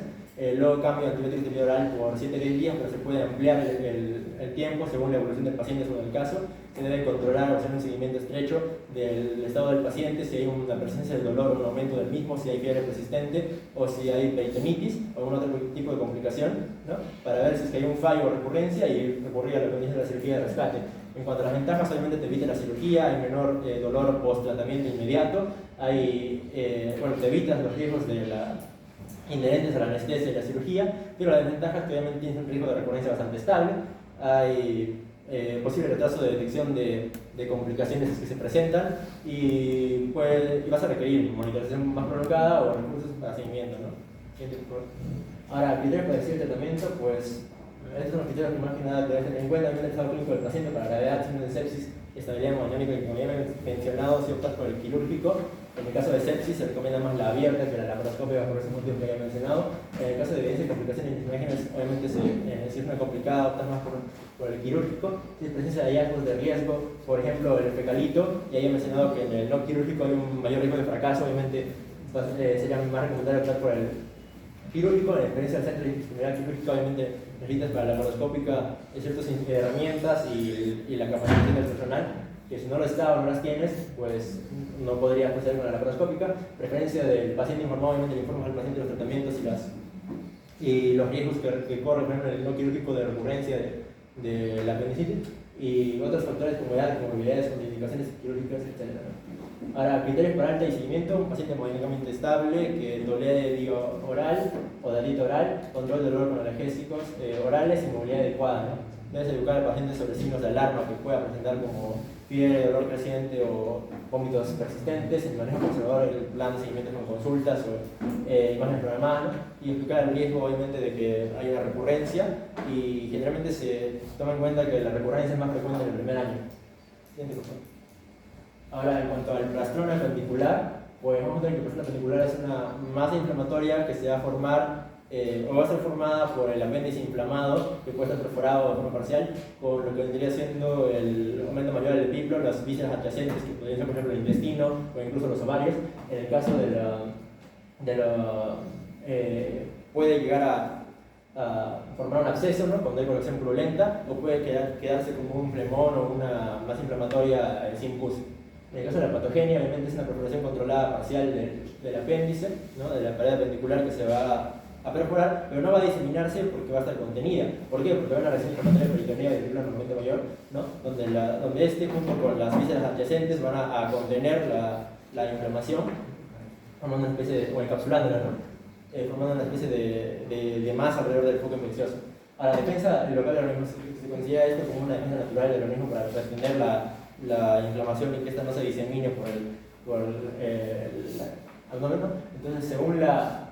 E: Luego cambio de antibiótico de vía oral por 7 a 10 días, pero se puede ampliar el tiempo según la evolución del paciente, según el caso. Se debe controlar o hacer un seguimiento estrecho del estado del paciente, si hay una presencia del dolor o un aumento del mismo, si hay fiebre persistente o si hay peritonitis o algún otro tipo de complicación, ¿no? Para ver si es que hay un fallo o recurrencia y recurrir a lo que dice la cirugía de rescate. En cuanto a las ventajas, obviamente te evita la cirugía, hay menor dolor post-tratamiento inmediato, bueno, te evitas los riesgos inherentes a la anestesia y la cirugía, pero la desventaja es que obviamente tienes un riesgo de recurrencia bastante estable, hay posible retraso de detección de complicaciones que se presentan, y vas a requerir monitorización más prolongada o recursos para seguimiento, ¿no? Ahora, criterios para decir el tratamiento, pues estos son los criterios que más que nada debes tener en cuenta: el estado clínico del paciente para gravedad, signos de sepsis, estabilidad hemodinámica, y como ya he mencionado, si optas por el quirúrgico, en el caso de sepsis se recomienda más la abierta que la laparoscópica por esos motivos que ya he mencionado. En el caso de evidencia de complicaciones intestinales, obviamente si es una complicada, optas más por el quirúrgico. Si es presencia de hallazgos de riesgo, por ejemplo el fecalito, ya he mencionado que en el no quirúrgico hay un mayor riesgo de fracaso, obviamente sería más recomendable optar por el quirúrgico. En la experiencia del centro disciplinar quirúrgico, obviamente necesitas para la laparoscópica ciertas herramientas y la capacitación del personal, que si no lo está o no las tienes, pues no podrías proceder con la laparoscópica. Preferencia del paciente informado, obviamente le informas al paciente de los tratamientos y los riesgos que corre, por ejemplo, en el no quirúrgico de recurrencia de la apendicitis, y otros factores como edad, comorbilidades, contraindicaciones quirúrgicas, etc. Ahora, criterios para alta y seguimiento: un paciente hemodinámicamente estable que tolere vía oral o de dieta oral, control de dolor con analgésicos orales y movilidad adecuada, ¿no? Debes educar al paciente sobre signos de alarma que pueda presentar, como fiebre, dolor creciente o vómitos persistentes, el manejo conservador, el plan de seguimiento con consultas o imágenes programadas, ¿no? Y explicar el riesgo, obviamente, de que haya una recurrencia, y generalmente se toma en cuenta que la recurrencia es más frecuente en el primer año. Siguiente, por favor. Ahora, en cuanto al plastrón apendicular, pues vamos a ver que el plastrón apendicular es una masa inflamatoria que se va a formar o va a ser formada por el apéndice inflamado, que puede estar perforado de forma parcial, con lo que vendría siendo el aumento mayor del epiplo, las vísceras adyacentes, que podrían ser, por ejemplo, el intestino o incluso los ovarios. En el caso puede llegar a formar un absceso, ¿no? Cuando hay colección purulenta, o puede quedarse como un flemón o una masa inflamatoria sin pus. En el caso de la patogenia, obviamente es una perforación controlada parcial del apéndice, ¿no? De la pared apendicular, que se va a perforar, pero no va a diseminarse porque va a estar contenida. ¿Por qué? Porque va a una reacción inflamatoria peritoneal de nivel normalmente mayor, ¿no? donde este junto con las vísceras adyacentes van a contener la inflamación, formando una especie de, o encapsulándola, ¿no? Formando una especie de masa alrededor del foco infeccioso. A la defensa local del organismo se considera esto como una defensa natural del organismo para retener la inflamación y que esta no se disemine por el abdomen, ¿no? Entonces, según la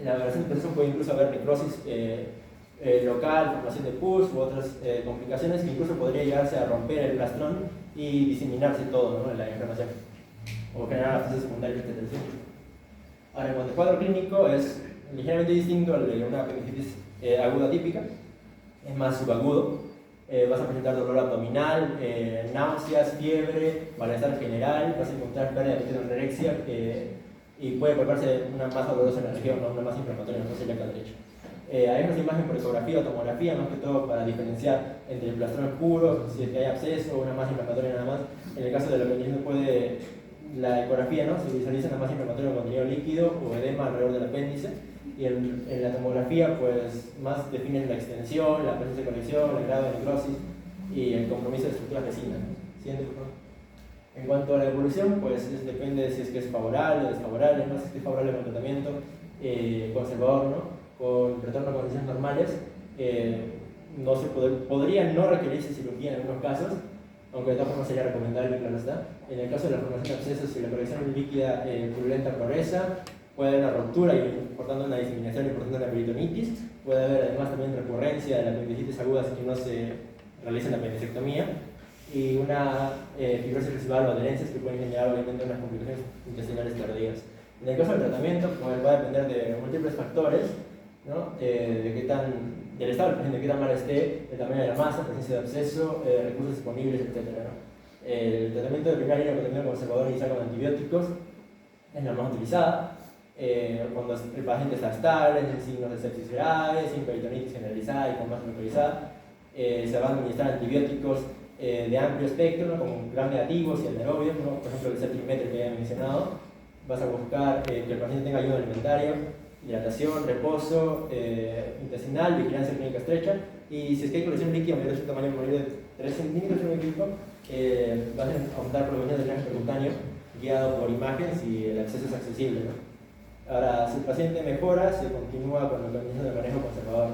E: evaluación de proceso puede incluso haber necrosis local, formación de pus u otras complicaciones que incluso podría llegarse a romper el plastrón y diseminarse todo, ¿no? La inflamación o generar la fase secundaria, etc. Ahora, en cuanto al cuadro clínico, es ligeramente distinto al de una apendicitis aguda típica, es más subagudo. Vas a presentar dolor abdominal, náuseas, fiebre, malestar general, vas a encontrar pérdida de apetito en anorexia y puede volverse una masa dolorosa en la región, ¿no? Una masa inflamatoria en la fosa ilíaca derecha. Hay unas imágenes por ecografía o tomografía, más que todo para diferenciar entre el plastrón puro, si es que hay absceso o una masa inflamatoria nada más. En el caso de la apendicitis la ecografía, ¿no? Se visualiza una masa inflamatoria con contenido líquido o edema alrededor del apéndice. Y en la tomografía, pues más definen la extensión, la presencia de conexión, el grado de necrosis y el compromiso de estructuras vecinas. Siguiente, por favor. En cuanto a la evolución, pues depende de si es que es favorable o desfavorable, ¿no? Si es que es favorable con tratamiento conservador, ¿no? Con retorno a condiciones normales, podría no requerirse cirugía en algunos casos, aunque de todas formas sería recomendable, claro está. En el caso de la formación de abscesos, si la colección líquida purulenta progresa, puede haber una ruptura y por tanto una diseminación y por tanto una peritonitis. Puede haber además también recurrencia de la apendicitis aguda si no se realiza la apendicectomía y una fibrosis residual o adherencias que pueden generar obviamente unas complicaciones intestinales tardías. En el caso del tratamiento, pues va a depender de múltiples factores, ¿no? Del estado del paciente, de qué tan mal esté, el tamaño de la masa, presencia de absceso, recursos disponibles, etc. ¿no? El tratamiento de primera línea con tratamiento conservador inicial con antibióticos es la más utilizada. Cuando el paciente está estable, sin signos de sepsis grave, sin peritonitis generalizada y con masa localizada, se van a administrar antibióticos de amplio espectro, ¿no? Como gram negativos y anaerobios, ¿no? Por ejemplo el ceftrimetre que ya he mencionado. Vas a buscar que el paciente tenga ayuno alimentario, hidratación, reposo intestinal, vigilancia clínica estrecha, y si es que hay colección líquida mayor de su tamaño mayor de 3 centímetros, vas a optar por el drenaje percutáneo guiado por imagen si el acceso es accesible, ¿no? Ahora, si el paciente mejora, se continúa con el mecanismo de manejo conservador.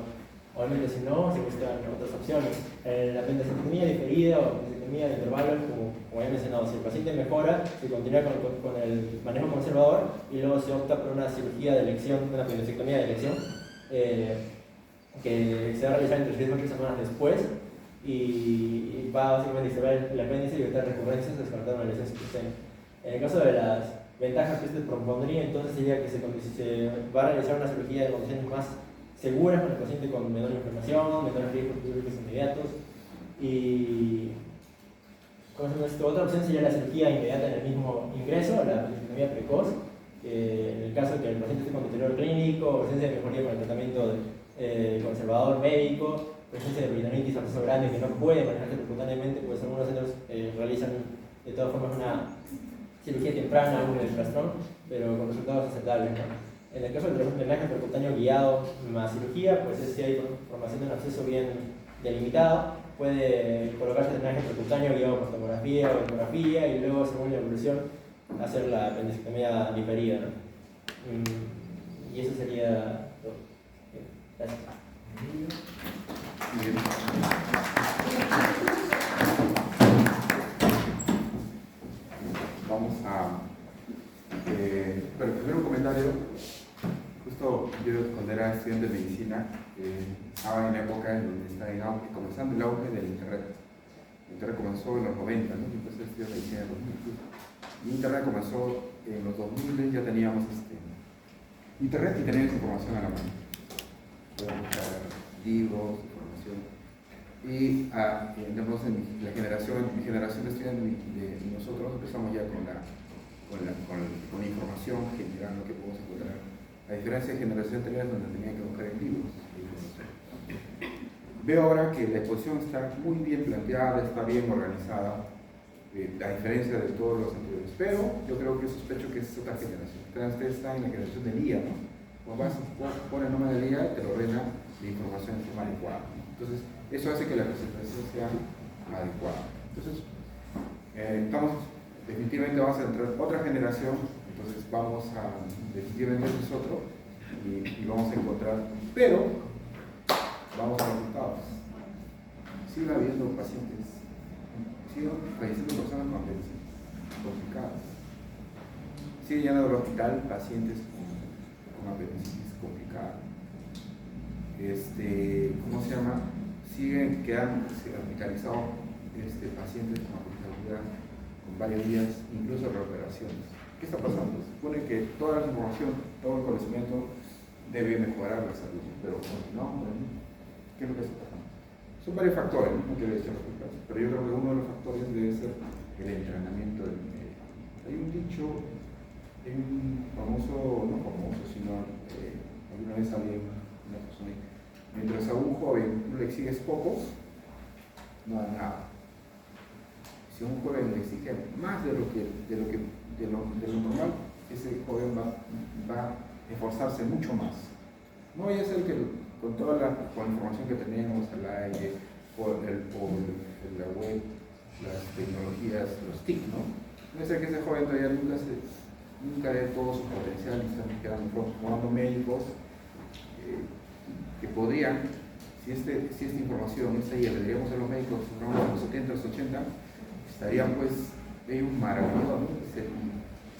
E: Obviamente, si no, se buscan otras opciones. La apendicectomía diferida o apendicectomía de intervalos, como ya he mencionado, si el paciente mejora, se continúa con el manejo conservador y luego se opta por una cirugía de elección, una apendicectomía de elección, que se va a realizar entre 3 y 8 semanas después y va básicamente a disolver el apéndice y evitar recurrencias, descartar una lesión subsistente. En el caso de las ventajas que este propondría, entonces sería que se va a realizar una cirugía de condiciones más seguras para el paciente con menor inflamación, menores riesgos quirúrgicos inmediatos y otra opción sería la cirugía inmediata en el mismo ingreso, la apendicectomía precoz, en el caso de que el paciente esté con deterioro clínico, presencia de mejoría con el tratamiento conservador médico, presencia de peritonitis absceso grande que no puede manejarse percutáneamente, pues algunos centros realizan de todas formas una cirugía temprana aún en el plastrón, pero con resultados aceptables, ¿no? En el caso del drenaje percutáneo guiado más cirugía, pues si hay formación de un absceso bien delimitado, puede colocarse el drenaje percutáneo guiado por tomografía o ecografía y luego, según la evolución, hacer la apendicectomía diferida, ¿no? Y eso sería todo. Gracias.
A: Bien. Vamos a... pero primero un comentario. Justo yo cuando era estudiante de medicina estaba en la época en donde está comenzando el auge del internet. El internet comenzó en los 90, ¿no? Yo empecé a estudiar medicina en los 2000. Y internet comenzó en los 2000, ya teníamos internet y teníamos información a la mano. Podíamos buscar libros, información. Y entonces mi generación de estudiantes de nosotros empezamos ya con la información general, lo que podemos encontrar. A diferencia de generación anterior donde tenía que buscar en libros. Veo ahora que la exposición está muy bien planteada, está bien organizada, a diferencia de todos los anteriores. Pero yo creo que sospecho que es otra generación. Ustedes están en la generación del IA, ¿no? pone el nombre de la liga y te lo ordena la información de forma adecuada. Entonces, eso hace que la presentación sea adecuada. Entonces, definitivamente vamos a entrar en otra generación, entonces definitivamente ese es otro, y vamos a encontrar, pero vamos a los resultados. Sigue habiendo pacientes, siguen falleciendo personas con apendicitis complicadas. Sigue llenando el hospital pacientes con apendicitis complicada. ¿Cómo se llama? Siguen quedando hospitalizados pacientes con apendicitis con varios días, incluso recuperaciones. ¿Qué está pasando? Se supone que toda la información, todo el conocimiento debe mejorar la salud, pero no, ¿qué es lo que está pasando? Son varios factores, no quiero decir los culpables, pero yo creo que uno de los factores debe ser el entrenamiento del médico. Hay un dicho, no famoso, sino alguna vez alguien, una persona, mientras a un joven no le exiges poco, no da nada. Si a un joven le exige más de lo normal, ese joven va a esforzarse mucho más. No vaya a ser que con toda la información que tenemos al aire, por la web, las tecnologías, los TIC, ¿no? No es que ese joven todavía nunca dé todo su potencial y están quedando formando médicos que podrían, si esta información es ahí, le diríamos a los médicos en los 70, los 80, estarían pues ellos maravillosos, ¿no?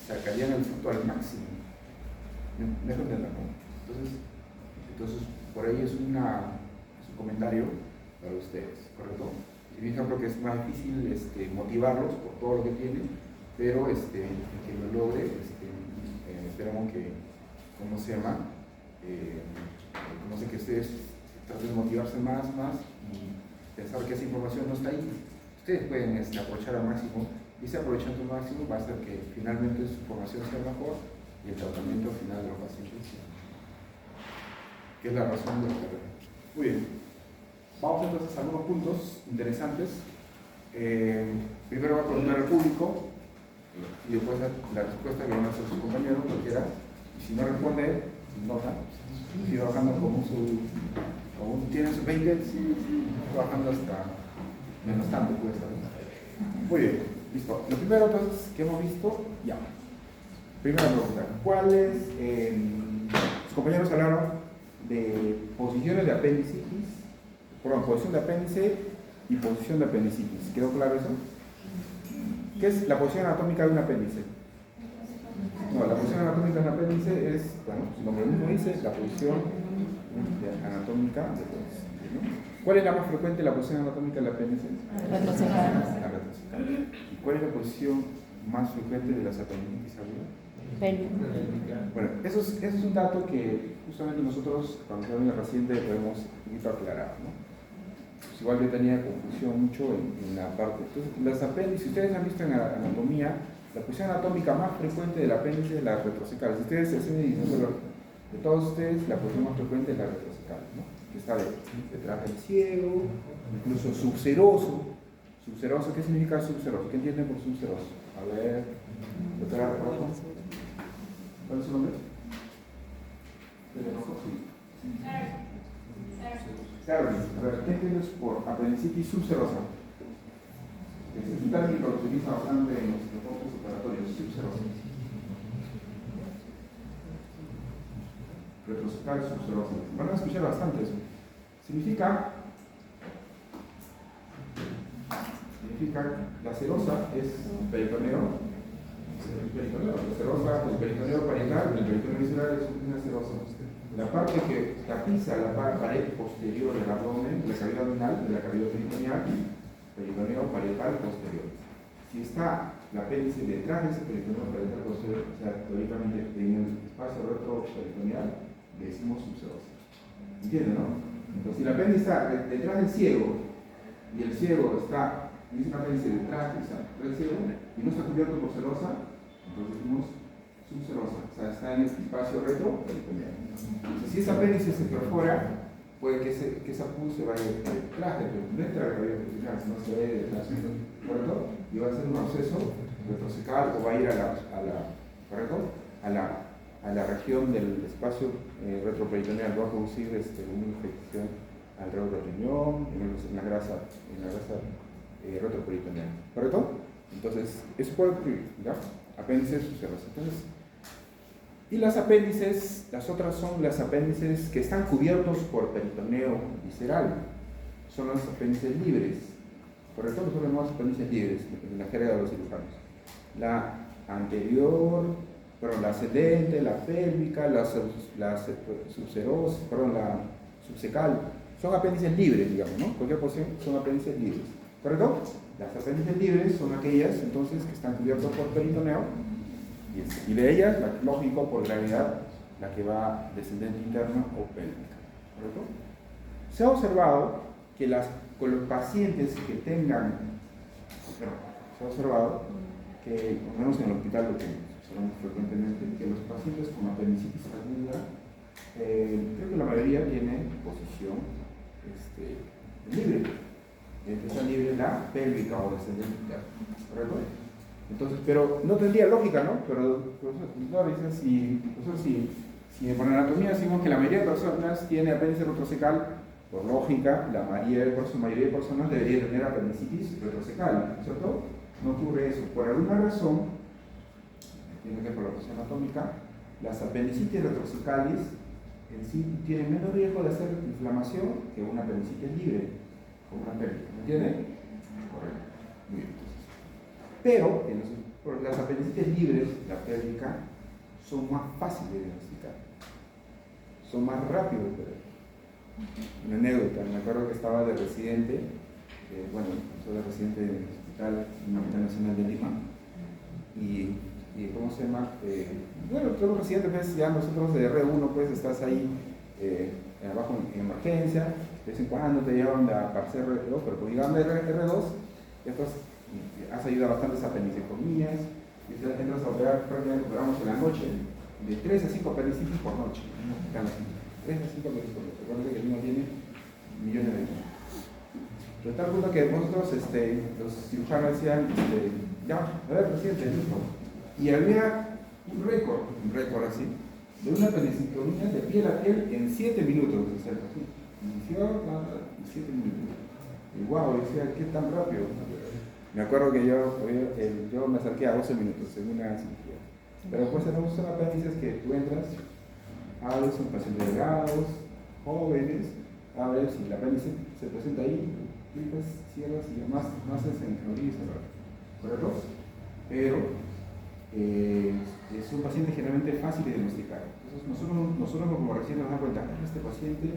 A: Sacarían el fruto al máximo. ¿Me entienden? Entonces, por ahí es un comentario para ustedes, ¿correcto? Y mi ejemplo que es más difícil motivarlos por todo lo que tienen, pero el que lo logre, esperamos que, ¿cómo se llama? No sé, que ustedes traten de motivarse más y pensar que esa información no está ahí. Ustedes pueden aprovechar al máximo, y ese aprovechando al máximo va a hacer que finalmente su formación sea mejor y el tratamiento final de los pacientes sea, que es la razón de la carrera. Muy bien, vamos entonces a algunos puntos interesantes. Primero va a preguntar al público y después la respuesta que van a hacer sus compañeros, cualquiera, y si no responde, nota, sigue bajando como tiene sus 20, sigue bajando hasta menos tanto puede estar. Muy bien, listo. Lo primero entonces que hemos visto, ya. Primera pregunta, ¿cuáles? Sus compañeros hablaron de posiciones de apendicitis, posición de apéndice y posición de apendicitis. ¿Quedó claro eso? ¿Qué es la posición anatómica de un apéndice? No, la posición anatómica de un apéndice es, bueno, su nombre mismo dice, la posición anatómica del apéndice, ¿no? ¿Cuál es la más frecuente, la posición anatómica del apéndice?
F: Retrocejal.
A: La retrocejal. ¿Y cuál es la posición más frecuente de las apendicitis agudas? Bueno, eso es un dato que justamente nosotros, cuando se la paciente, podemos un poquito aclarar, ¿no? Pues igual yo tenía confusión mucho en la parte. Entonces, las apéndices, si ustedes han visto en la anatomía, la posición anatómica más frecuente del apéndice es la retrocecal. Si ustedes hacen edición de todos ustedes, la posición más frecuente es la retrocecal, ¿no? Que está detrás del ciego, incluso subseroso. Subseroso, ¿qué significa subseroso? ¿Qué entienden por subseroso? A ver, doctora Rojo. ¿Cuál es su nombre? Carolyn. A ver, ¿qué entiendes por apendicitis subserosa? Es un término que se utiliza bastante en los reportes operatorios, subserosa. Retrocecal subserosa. Van a escuchar bastante eso. Significa la serosa es peritoneo. La serosa, el peritoneo parietal, el peritoneo visceral es una serosa. La parte que tapiza la pared posterior del abdomen, de la cavidad abdominal, de la cavidad peritoneal, peritoneo parietal posterior. Si está la apéndice detrás de ese peritoneo parietal posterior, o sea, teóricamente en el espacio retroperitoneal, le decimos subserosa. ¿Entienden, no? Entonces, si la apéndice está detrás del ciego y el ciego está, dice una apéndice detrás del ciego y no está cubierto por serosa, entonces decimos subserosa, o sea, está en el espacio retroperitoneal. Entonces, si esa apéndice se perfora, puede que esa pus se vaya detrás del peritoneal, no se ve detrás, ¿correcto? Y va a ser un absceso retrocecal o va a ir a la a la región del espacio retroperitoneal, va a producir una infección alrededor del riñón, en la grasa retroperitoneal, ¿correcto? Entonces, eso puede ocurrir, ¿ya? Apéndices ulcerosos. Entonces, y las apéndices, las otras son las apéndices que están cubiertos por peritoneo visceral, son los apéndices libres, ¿correcto? Nosotros llamamos apéndices libres en la jerga de los cirujanos. La anterior, la ascendente, la pélvica, la subserosa, la subsecal, son apéndices libres, digamos, ¿no? Cualquier posición son apéndices libres, ¿correcto? Las apéndices libres son aquellas, entonces, que están cubiertas por peritoneo, y de ellas, lógico, por gravedad, la que va descendente interna o pélvica, ¿correcto? Se ha observado que con los pacientes que tengan, se ha observado que, por lo menos en el hospital, lo que observamos frecuentemente, que los pacientes con apendicitis aguda, creo que la mayoría tiene posición libre. Está libre la pélvica o descendente interna, ¿correcto? Entonces, pero no tendría lógica, ¿no? Pero nosotros si por anatomía decimos que la mayoría de personas tiene apéndice retrocecal, por lógica, la mayoría de personas debería tener apendicitis retrocecal, ¿cierto? No ocurre eso. Por alguna razón, tiene que ver con la posición anatómica, las apendicitis retrocecales en sí tienen menos riesgo de hacer inflamación que una apendicitis libre, como una pélvica, ¿me entienden? Correcto. Muy bien. Pero las apendicitis libres, la pélvica, son más fáciles de diagnosticar, son más rápidos de ver. Una anécdota, me acuerdo que estaba de residente, soy de residente en el Hospital Nacional de Lima, y ¿cómo se llama? Todos los residentes, pues, ya nosotros de R1, pues, estás ahí abajo en emergencia, de vez en cuando te llevan para hacer R2, pero cuando llegan de R2, has ayudado a bastantes apendicectomías, y entras a operar, prácticamente operamos en la noche, de 3 a 5 apendicitis por noche, 3 a 5 apendicitis por noche. Recuerden que el niño tiene millones de niños. Pero tal punto que nosotros, los cirujanos decían, a ver, presidente, listo. Y había un récord así, de una apendicectomía de piel a piel en 7 minutos. Inició en 7 minutos. Y wow, decía, ¿qué tan rápido? Me acuerdo que yo me acerqué a 12 minutos en una cirugía. Pero después tenemos unos apéndices que tú entras, abres, son pacientes delgados, jóvenes, abres y el apéndice se presenta ahí, clicas, cierras y además no haces en abrir y cerrar, ¿correcto? Pero son pacientes generalmente fáciles de diagnosticar. Entonces nosotros como recién nos damos cuenta, este paciente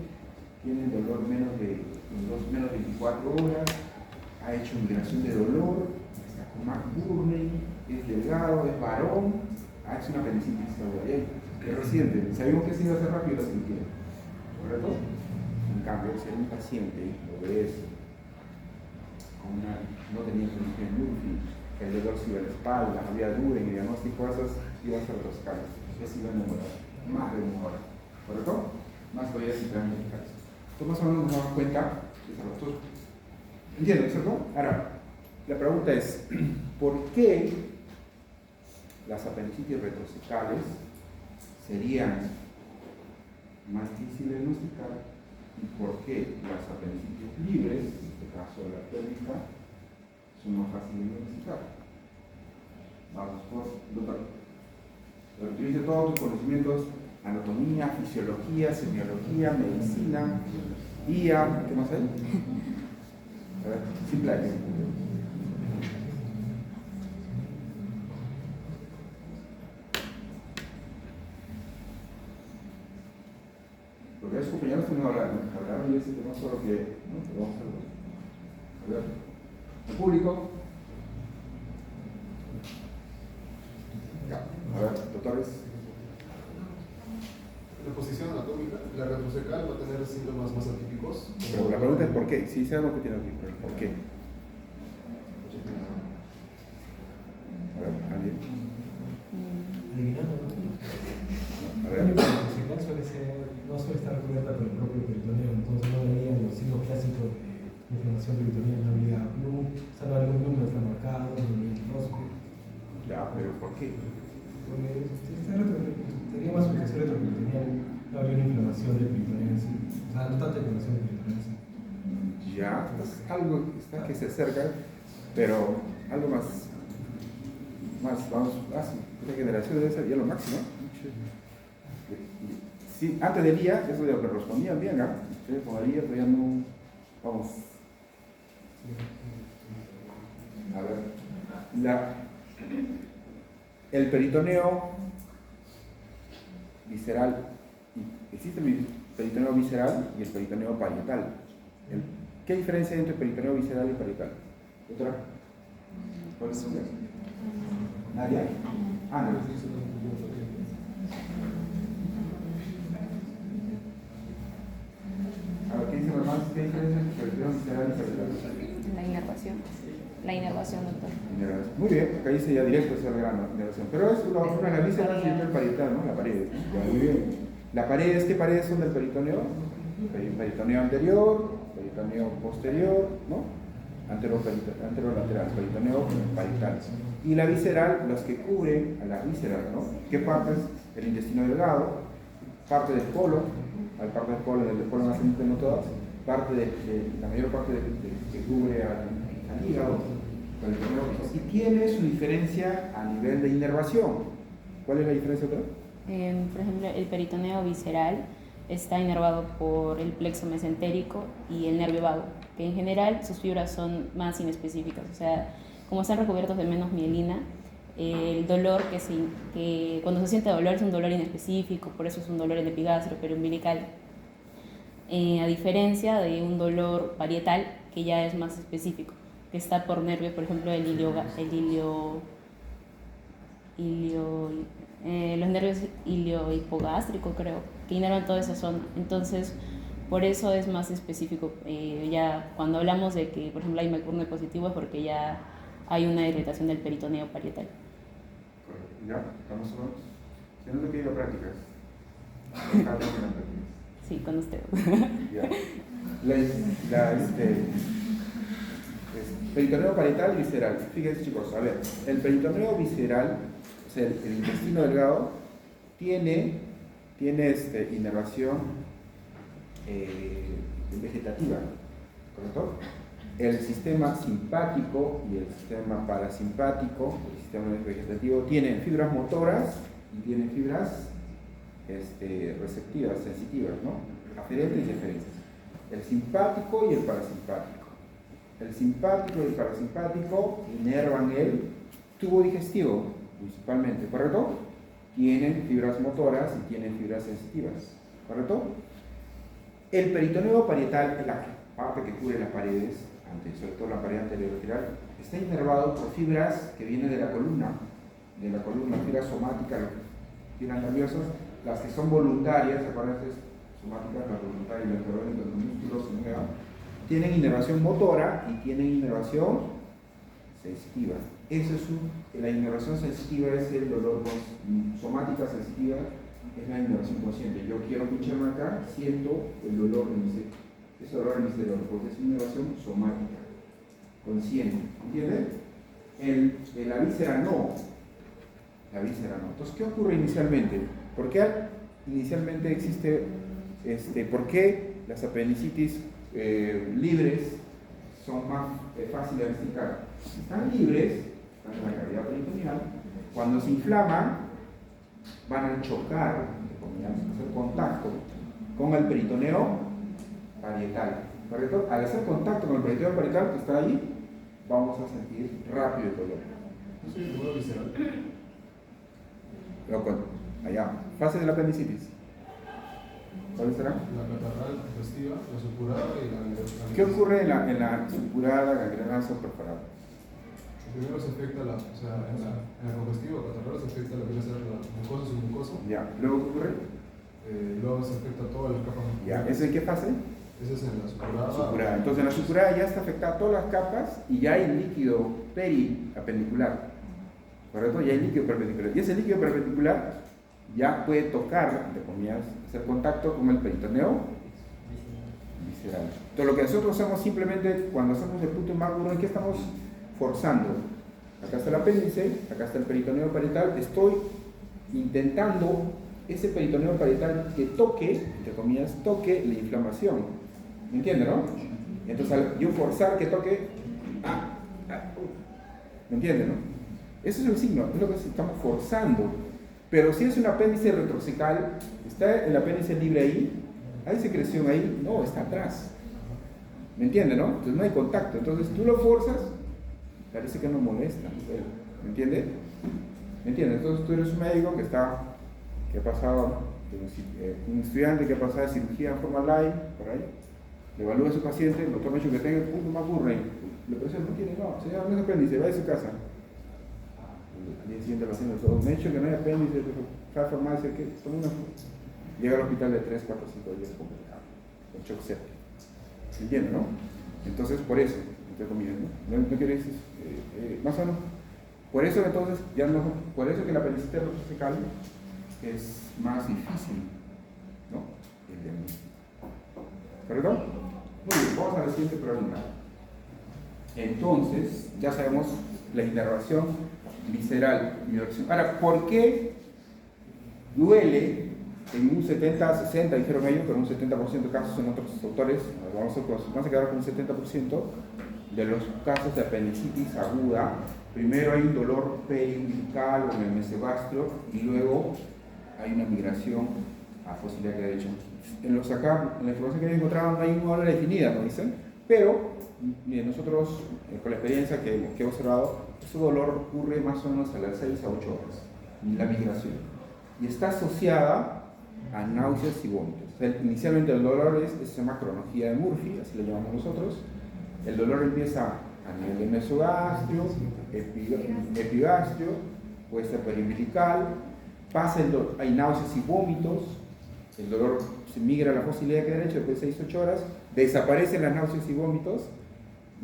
A: tiene dolor menos de 24 horas, ha hecho migración de dolor, está con McBurney, es delgado, es varón, ha hecho una apendicitis aguda. Es reciente, sabemos que se iba a hacer rápido la cirugía, ¿correcto? En cambio, si hay un paciente obeso, no tenía cirugía en Murphy, que el dolor se iba a la espalda, había duda en el diagnóstico, esas iban a ser retroscales, eso iba a demorar, más de una hora, ¿correcto? Más todavía si traen medicales. Entonces, más o menos nos damos cuenta de esa ruptura. ¿Entienden, cierto? Ahora, la pregunta es, ¿por qué las apendicitis retrocecales serían más difíciles de diagnosticar y por qué las apendicitis libres, en este caso la pélvica, son más fáciles de diagnosticar? Vamos, doctor. Utilice todos tus conocimientos, anatomía, fisiología, semiología, medicina, guía, ¿qué más hay? A ver, simple. Porque a sus compañeros no hablaron y ese tema solo que vamos a ver. El público. A ver, doctores.
C: La posición anatómica, la retrocecal va a tener síntomas más atípicos.
A: Pero la pregunta es ¿por qué? Sí, sabemos que tiene aquí, pero ¿por qué? A ver, ¿alguien? A ver.
F: No suele estar cubierta por el propio peritoneo, entonces no venían los signos clásicos de inflamación peritoneal, no había blue, o sea, no había algún número inflamacado, no había rosco.
A: Ya, pero ¿por qué?
F: Porque sería más inspección retroperitoneal no había una inflamación del peritoneo en sí. O sea, no tanta inflamación del peritoneo en sí.
A: Ya, es algo está que se acerca, pero algo más, vamos, esta generación debe ser ya lo máximo. Sí, antes del día, eso de lo que respondían bien, ¿ah? ¿Sí? Con el día todavía no, vamos. A ver, el peritoneo visceral, existe el peritoneo visceral y el peritoneo parietal. ¿Qué diferencia hay entre peritoneo visceral y parietal? ¿Doctora? ¿Cuál es el? ¿Nadie? Ah, no. A ver, ¿qué dice más? ¿Qué diferencia entre peritoneo visceral y parietal?
G: La inervación, doctor.
A: Muy bien, acá dice ya directo hacia el grano, inervación. Pero es la víscera siempre el parietal, ¿no? La pared. Ya, muy bien. ¿La pared, qué paredes son del peritoneo? Peritoneo anterior, peritoneo posterior, ¿no? Anterolateral, peritoneo parietal. Y la visceral, los que cubren a la víscera, ¿no? ¿Qué partes? El intestino delgado, parte del colon, hay parte del colon ascendente, no todas, parte de la mayor parte que cubre al hígado, y tiene su diferencia a nivel de inervación. ¿Cuál es la diferencia, otra?
G: Por ejemplo, el peritoneo visceral está inervado por el plexo mesentérico y el nervio vago, que en general sus fibras son más inespecíficas, o sea, como están recubiertos de menos mielina, el dolor que cuando se siente dolor es un dolor inespecífico, por eso es un dolor en epigastrio, periumbilical, a diferencia de un dolor parietal que ya es más específico, que está por nervios, por ejemplo, los nervios iliohipogástricos, creo, que inervan toda esa zona. Entonces, por eso es más específico. Ya cuando hablamos de que, por ejemplo, hay McBurney positivo es porque ya hay una irritación del peritoneo parietal.
A: Correcto. ¿Ya? ¿Estamos solos? Si no te pido prácticas.
G: Sí, con usted.
A: Ya. Peritoneo parietal y visceral. Fíjense, chicos, a ver, el peritoneo visceral, o sea, el intestino delgado, tiene inervación vegetativa, ¿correcto? El sistema simpático y el sistema parasimpático, el sistema vegetativo, tienen fibras motoras y tienen fibras receptivas, sensitivas, ¿no? Aferentes y deferentes. El simpático y el parasimpático. El simpático y el parasimpático inervan el tubo digestivo, principalmente, ¿correcto? Tienen fibras motoras y tienen fibras sensitivas, ¿correcto? El peritoneo parietal, la parte que cubre las paredes, sobre todo la pared anterior, está inervado por fibras que vienen de la columna, fibras somáticas, fibras nerviosas, las que son voluntarias, acuérdense, somáticas, las voluntarias y las que los músculos se muevan, tienen inervación motora y tienen inervación sensitiva. La inervación sensitiva es el dolor somática sensitiva, es la inervación consciente. Yo quiero pincharme acá, siento el dolor ese dolor en mi cerebro, porque es una inervación somática, consciente. ¿Entienden? La víscera no. Entonces, ¿qué ocurre inicialmente? ¿Por qué inicialmente existe, por qué las apendicitis libres son más fáciles de explicar? Están libres, están en la cavidad peritoneal, cuando se inflaman van a chocar, hacer contacto con el peritoneo parietal, ¿correcto? Al hacer contacto con el peritoneo parietal que está ahí, vamos a sentir rápido el dolor.
C: ¿No soy el dolor visceral?
A: Allá, fase de la apendicitis. ¿Cuál será?
C: La catarral digestiva, la supurada y la...
A: ¿Qué ocurre en la supurada gangrenosa perforada?
C: Primero se afecta en la congestiva catarral se afecta lo que viene a ser la mucosa submucosa.
A: Ya, ¿luego qué ocurre?
C: Luego se afecta todas las capas musculares.
A: Ya, ¿eso en qué fase?
C: Esa es en la supurada.
A: Entonces en la supurada ya está afectada todas las capas y ya hay líquido periapendicular, ¿correcto? Ya hay líquido perpendicular. Y ese líquido perpendicular ya puede tocar, entre comillas, hacer contacto con el peritoneo visceral. Entonces lo que nosotros hacemos simplemente cuando hacemos el punto más duro es que estamos forzando. Acá está el apéndice, acá está el peritoneo parietal, estoy intentando ese peritoneo parietal que toque, entre comillas, toque la inflamación. ¿Me entiende, no? Entonces al yo forzar que toque, ¿me entiende, no? Ese es el signo, es lo que estamos forzando. Pero si es un apéndice retrocecal, ¿está el apéndice libre ahí? ¿Hay secreción ahí? No, está atrás. ¿Me entiende, no? Entonces no hay contacto. Entonces tú lo forzas, parece que no molesta. ¿Me entiende? ¿Me entiende? Entonces tú eres un médico que ha pasado, un estudiante que ha pasado de cirugía en forma live, por ahí, le evalúa a su paciente, el doctor me ha dicho que tenga punto más ocurre, le presiona, no tiene, no, señor, no es apéndice, va de su casa. Al día siguiente el paciente me ha dicho que no hay apéndice, fue a farmacia, que toma una. Llega al hospital de 3, 4, 5 días complicado, con shock séptico. ¿Se entiende, no? Entonces, por eso, entre comillas, ¿no? No quiero decir, más o menos. Por eso, entonces, por eso que la apendicitis retrocecal es más difícil, ¿no? El diagnóstico. ¿Correcto? Muy bien, vamos a la siguiente pregunta. Entonces, ya sabemos la inervación visceral. Ahora, ¿por qué duele en un 70-60, dijeron ellos, pero un 70% de casos en otros autores? Vamos a quedar con un 70% de los casos de apendicitis aguda. Primero hay un dolor periumbilical o en el mesogastrio y luego hay una migración a fosa ilíaca derecha. En la información que ellos encontraron no hay una hora definida, ¿no dicen? Pero nosotros, con la experiencia que he observado, ese dolor ocurre más o menos a las 6 a 8 horas, la migración. Y está asociada a náuseas y vómitos. O sea, inicialmente el dolor se llama cronología de Murphy, así lo llamamos nosotros. El dolor empieza a nivel de mesogastrio, epigastrio, puede ser periumbilical, hay náuseas y vómitos, el dolor se migra a la fosa ilíaca derecha después de 6-8 horas, desaparecen las náuseas y vómitos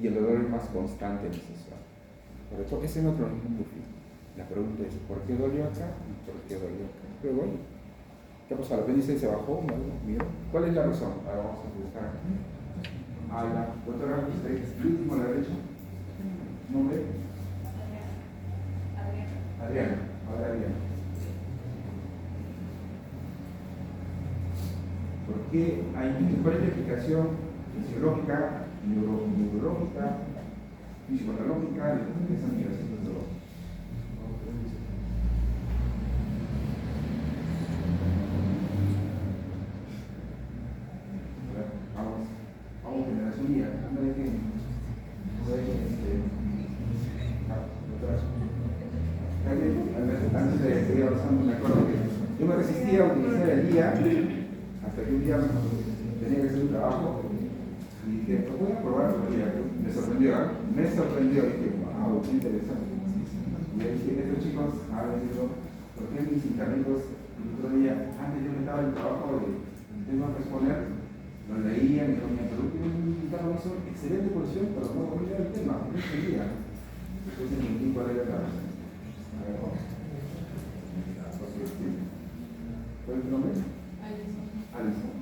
A: y el dolor es más constante en ese estado. Por eso, ese es nuestro organismo Murphy. La pregunta es, ¿por qué dolió acá y por qué dolió acá? Pero bueno, ¿qué pasó? ¿El apéndice se bajó? ¿Cuál es la razón? Ahora vamos a buscar aquí. La doctora, usted es el último a la derecha. ¿Nombre? Adriana. Ahora Adriana. ¿Por qué cuál es la explicación fisiológica, neurológica, fisiológica de esa migración del dolor? Vamos a generación guía. Antes de seguir avanzando, me acuerdo que yo me resistía a utilizar el día hasta que un día tenía que hacer un trabajo y dije, pues voy a probar el día. Me sorprendió, dije, wow, qué interesante. Y le dije, estos chicos, ¿por qué mis internetos el otro día, antes yo me estaba en el trabajo de tengo que exponer, lo leían y lo me preguntaron, hizo excelente posición, pero no volvía el tema, no entendía. Entonces entendí cuál era la razón. A ver, vamos. ¿Cuál es tu nombre? Alison.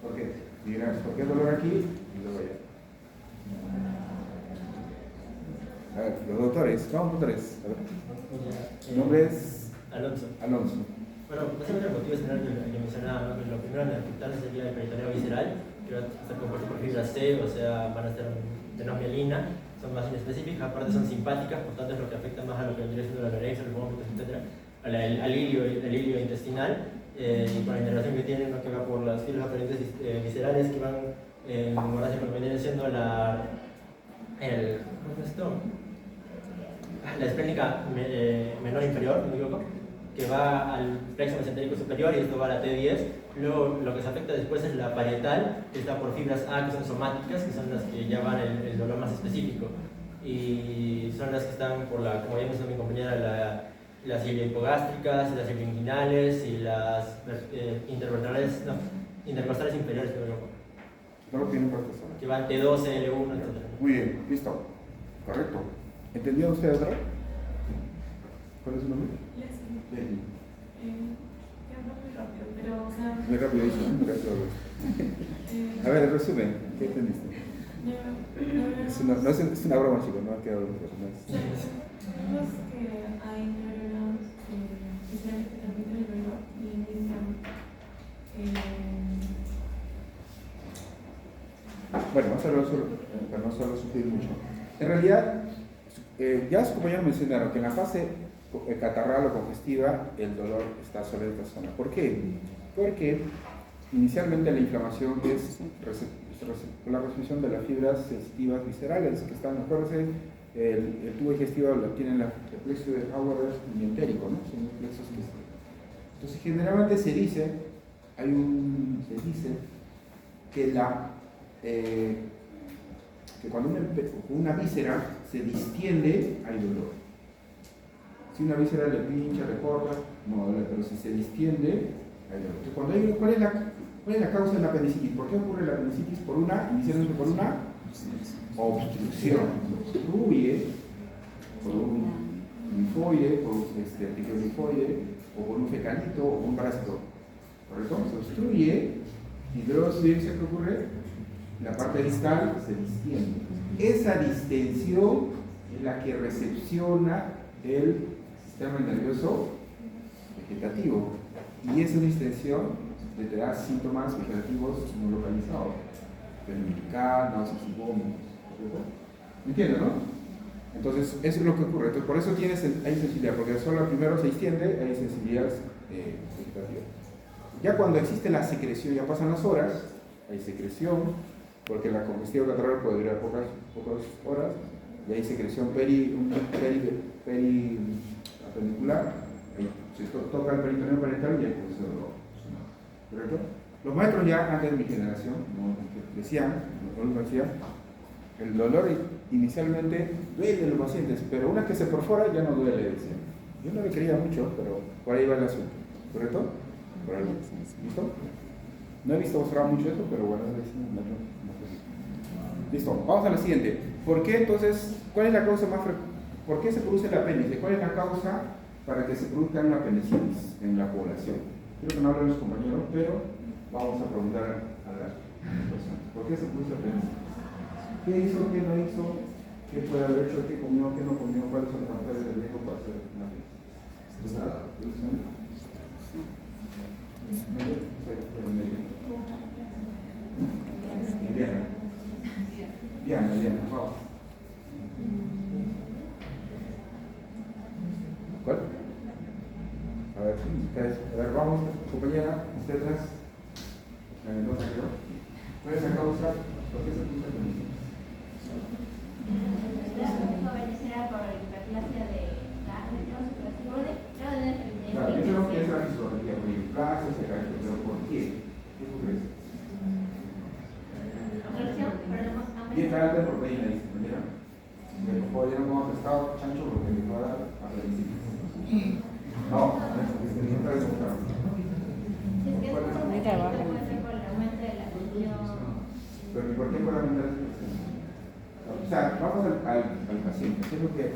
A: ¿Por qué? Dirás, ¿por qué dolor aquí? Y luego allá. A ver, los doctores, vamos doctores. A ver. ¿Tu nombre es? Alonso.
E: Bueno, básicamente el motivo general que mencionaba, ¿no? Que lo primero en detectar sería el peritoneo visceral, que va a estar compuesto por fibras C, o sea, van a ser de no mielina, son más inespecíficas, aparte son simpáticas, por tanto es lo que afecta más a lo que vendría siendo la anorexia, los vómitos, etc., al hilio intestinal, y con la integración que tienen, ¿no? Que va por las fibras aparentes viscerales que van en concordancia con lo que viene siendo la esplénica menor inferior, no me equivoco, que va al plexo mesentérico superior y esto va a la T10. Luego lo que se afecta después es la parietal, que está por fibras A, que son somáticas, que son las que ya van el dolor más específico. Y son las que están por la, como ya mencionó mi compañera, las iliohipogástricas, las ilioinguinales y las intercostales inferiores,
A: No lo tienen profesor.
E: que van T12, L1, etc.
A: Muy bien, listo. Correcto. ¿Entendió usted otra? ¿Cuál es su nombre? Leslie.
H: Muy rápido, pero, o sea...
A: Muy rápido, dice, muy rápido. A ver, el resumen, ¿qué entendiste? Es una broma, chicos, no ha quedado no es.
H: Sabemos que hay neuronas especiales que transmiten el dolor y inician.
A: Bueno, para no solo sufrir mucho. En realidad, ya sus compañeros mencionaron que en la fase catarral o congestiva el dolor está solo en esta zona. ¿Por qué? Porque inicialmente la inflamación es la resolución de las fibras sensitivas viscerales que están, acuérdense, el tubo digestivo lo tiene el plexo de Howard y entérico, ¿no? Son los plexos que entonces generalmente se dice que que cuando una víscera se distiende hay dolor. Si una víscera le pincha, le corta, no duele, pero si se distiende hay dolor. Entonces, ¿cuál es la causa de la apendicitis? ¿Por qué ocurre la apendicitis? Inicialmente por una obstrucción. Obstruye por un linfoide, por un tejido linfoide, o por un fecalito, o un parásito. ¿Correcto? Se obstruye y luego ¿qué ocurre? La parte distal se distiende. Esa distensión es la que recepciona el sistema nervioso vegetativo. Y esa distensión te da síntomas vegetativos no localizados. Penibilidad, náuseas y vómitos. ¿Me entiendes, no? Entonces, eso es lo que ocurre. Entonces, por eso hay sensibilidad, porque solo primero se distiende, hay sensibilidad vegetativa. Ya cuando existe la secreción, ya pasan las horas, hay secreción, porque la congestión catarral puede durar pocas horas, y hay secreción periapendicular, se toca el peritoneo parental y hay proceso de dolor. ¿Correcto? Los maestros ya antes de mi generación decían, el dolor inicialmente duele a los pacientes, pero una que se perfora ya no duele, decían. Yo no le creía mucho, pero por ahí va el asunto. ¿Correcto? Por ahí. ¿Listo? No he visto mostrar mucho eso, pero bueno, listo, vamos a la siguiente. ¿Por qué entonces, cuál es la causa más frecuente? ¿Por qué se produce la apéndice? ¿Cuál es la causa para que se produzca una apendicitis en la población? Creo que no hablan los compañeros, pero vamos a preguntar a la persona. ¿Por qué se produce la apendicitis? ¿Qué hizo, qué no hizo? ¿Qué puede haber hecho? ¿Qué comió, qué no comió? ¿Cuáles son los factores de riesgo para hacer una apendicitis? Bien, vamos. ¿Cuál? A ver, vamos, compañera, usted atrás. ¿Cuál es la causa? ¿Por qué se puso el apendicitis?
I: Será por hiperplasia de carne,
A: Claro, yo creo que es la fisiología, por hiperplasia, pero ¿por qué? ¿Qué ocurre? Dieta alta de proteína, dice, ¿verdad? Yo no como pescado, chancho, porque me va a dar apendicitis. No, no está demostrado. Pero ¿y por qué puede aumentar ese proceso? O sea, vamos al paciente. ¿Qué es lo que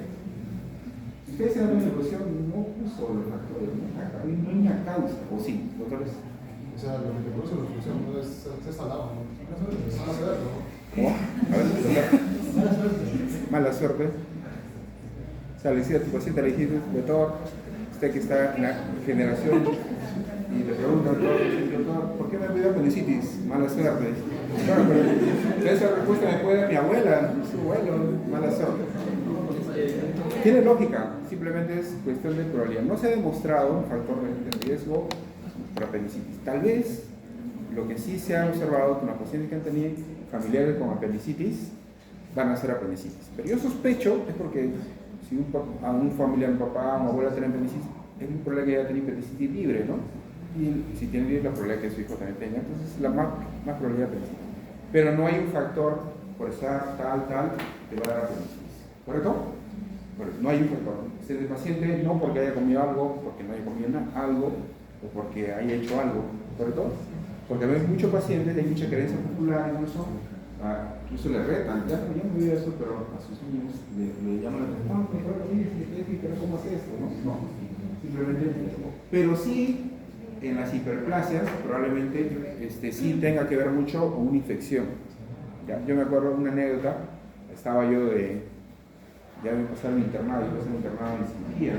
A: ustedes se dan una evolución? No puso los factores, no hay una causa, o sí, doctores.
C: O sea, lo que te produce la obstrucción no es salado, ¿no? Es mala suerte, ¿no?
A: ¿Cómo? A ver, mala suerte. O sea, le decía a tu paciente, le dijiste, doctor, usted que está en la generación, y le pregunta al doctor, ¿por qué me ha pedido apendicitis? Mala suerte. Claro, pero esa respuesta me puede dar mi abuela, su abuelo, mala suerte. Tiene lógica, simplemente es cuestión de probabilidad. No se ha demostrado un factor de riesgo para apendicitis. Tal vez lo que sí se ha observado con los pacientes que han tenido familiares con apendicitis van a hacer apendicitis. Pero yo sospecho, es porque si a un familiar, un papá, una abuela tiene apendicitis, es un problema que ya tiene apendicitis libre, ¿no? Y si tiene libre, la probabilidad que su hijo también tenga. Entonces, la más probabilidad de apendicitis. Pero no hay un factor por estar tal, que va a dar apendicitis. ¿Correcto? Bueno, no hay un factor. El paciente no porque haya comido algo, porque no haya comido algo, o porque haya hecho algo. ¿Correcto? Porque hay muchos pacientes, hay mucha creencia popular, incluso le retan, ya no vi eso, pero a sus niños le llaman la atención, pero ¿cómo hace esto? No, simplemente, pero sí, en las hiperplasias probablemente sí tenga que ver mucho con una infección. ¿Ya? Yo me acuerdo de una anécdota, estaba yo ya me pasaron internado, yo pasé un internado en cirugía,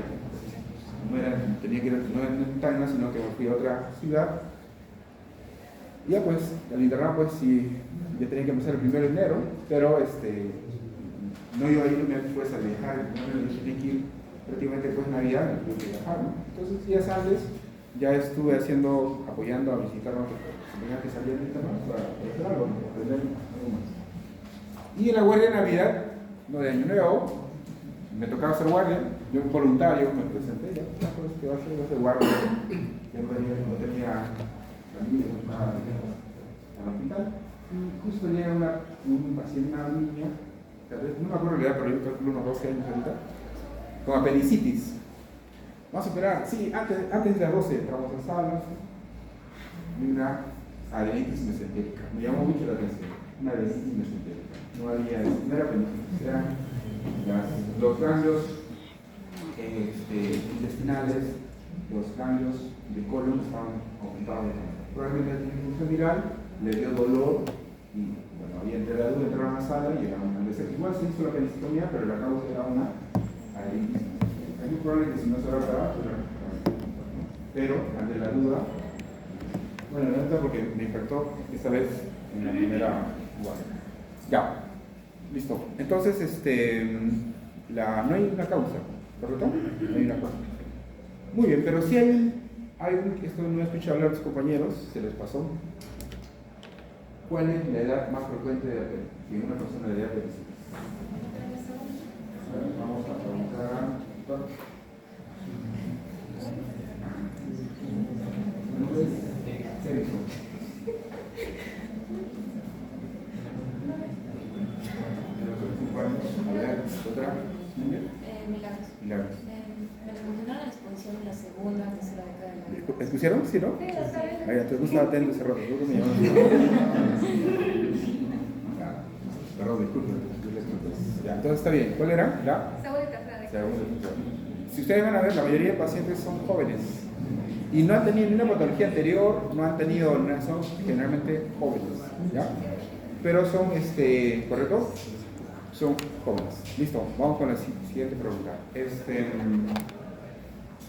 A: tenía que ir no en Tacna, sino que me fui a otra ciudad. Y ya pues, el internado pues sí, ya tenía que empezar el 1 de enero, pero no iba a irme pues a viajar, no me tenía que ir prácticamente pues Navidad, me tuve que viajar, ¿no? Entonces días antes ya estuve apoyando a visitar a otros compañeros que salían del internado para hacer algo, ¿no? Aprender algo más. Y en la guardia de Navidad, no de Año Nuevo, me tocaba hacer guardia, yo voluntario me presenté, ya, pues que va a ser guardia, ya no tenía familia, no estaba al hospital, y justo llega un paciente, una niña, no me acuerdo la edad, pero yo calculo unos 12 años ahorita, con apendicitis. Vamos a esperar, sí, antes de las 12 entramos a sala, y una adenitis mesentérica, me llamó mucho la atención, una adenitis mesentérica, no era apendicitis, eran los ganglios intestinales, los ganglios de colon estaban aumentados. Probablemente la infección viral le dio dolor y bueno, había entre la duda, entraron a la sala y era una lesión. Igual se hizo la apendicectomía, pero la causa era una adenitis. Es muy probable que si no se lo grababa, pero ante la duda, bueno, la neta porque me impactó esta vez en la primera guardia. Ya. Listo. Entonces, no hay una causa, ¿correcto? No hay una causa. Muy bien, pero sí esto no he escuchado hablar de sus compañeros, se les pasó. ¿Cuál es la edad más frecuente de una persona de apendicitis? Vamos a preguntar a... A ver, ¿otra?
I: Milagros.
A: Milagros.
I: Me recomendaron la exposición de la segunda, tercera década de la...
A: ¿Escucharon? ¿Sí, no?
I: Sí, está bien.
A: Ahí, entonces no estaba atento ese rato, creo que me llamó. Perdón, disculpen. Ya, entonces está bien. ¿Cuál era? La
B: Segunda y tercera década.
A: segunda y tercera. Si ustedes van a ver, la mayoría de pacientes son jóvenes y no han tenido ni una patología anterior, no han tenido, son generalmente jóvenes, ¿ya? Pero son, ¿correcto? Son jóvenes. Listo, vamos con la siguiente pregunta.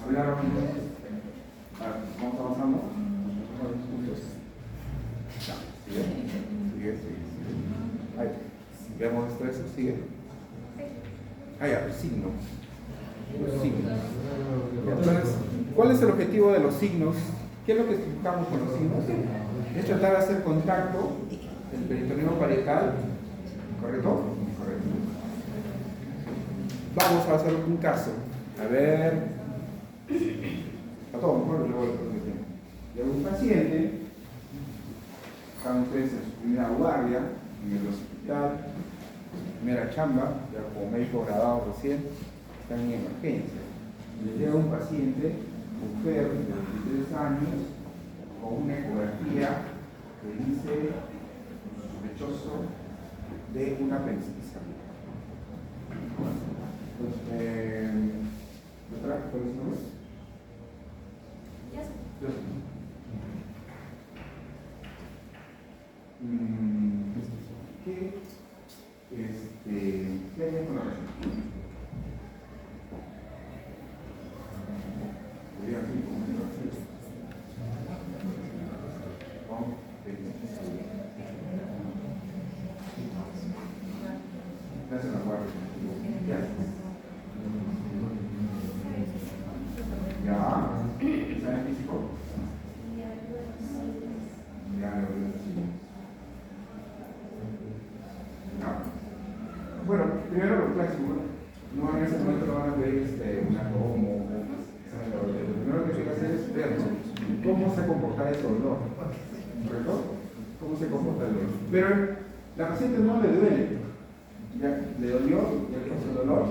A: Hablaron, vamos avanzando. Ya, sigue. Ahí, veamos esto, sigue. Ah, ya, el signo. Los signos. Entonces, ¿cuál es el objetivo de los signos? ¿Qué es lo que buscamos con los signos? Es tratar de hacer contacto el peritoneo parietal, ¿correcto? Correcto. Vamos a hacer un caso. A ver. A todos, mejor luego lo tiempo. De un paciente, están ustedes en su primera guardia, en el hospital, primera chamba, ya como médico graduado recién, están en emergencia. Les llega un paciente, mujer de 23 años, con una ecografía que dice sospechoso de una apendicitis. ¿Otra? ¿Cuál es su nombre? ¿Qué hay con la razón? Gracias, Nahuatl. Ya. ¿Examen físico? Ya, lo veo. Bueno, primero lo clásico. No en ese momento no van a pedir una como examen laboratorio. Lo primero que tiene que hacer es ver cómo se comporta ese dolor. ¿Correcto? ¿Cómo se comporta el dolor? Pero la paciente no le duele. Ya le dolió, ya le pasó el dolor.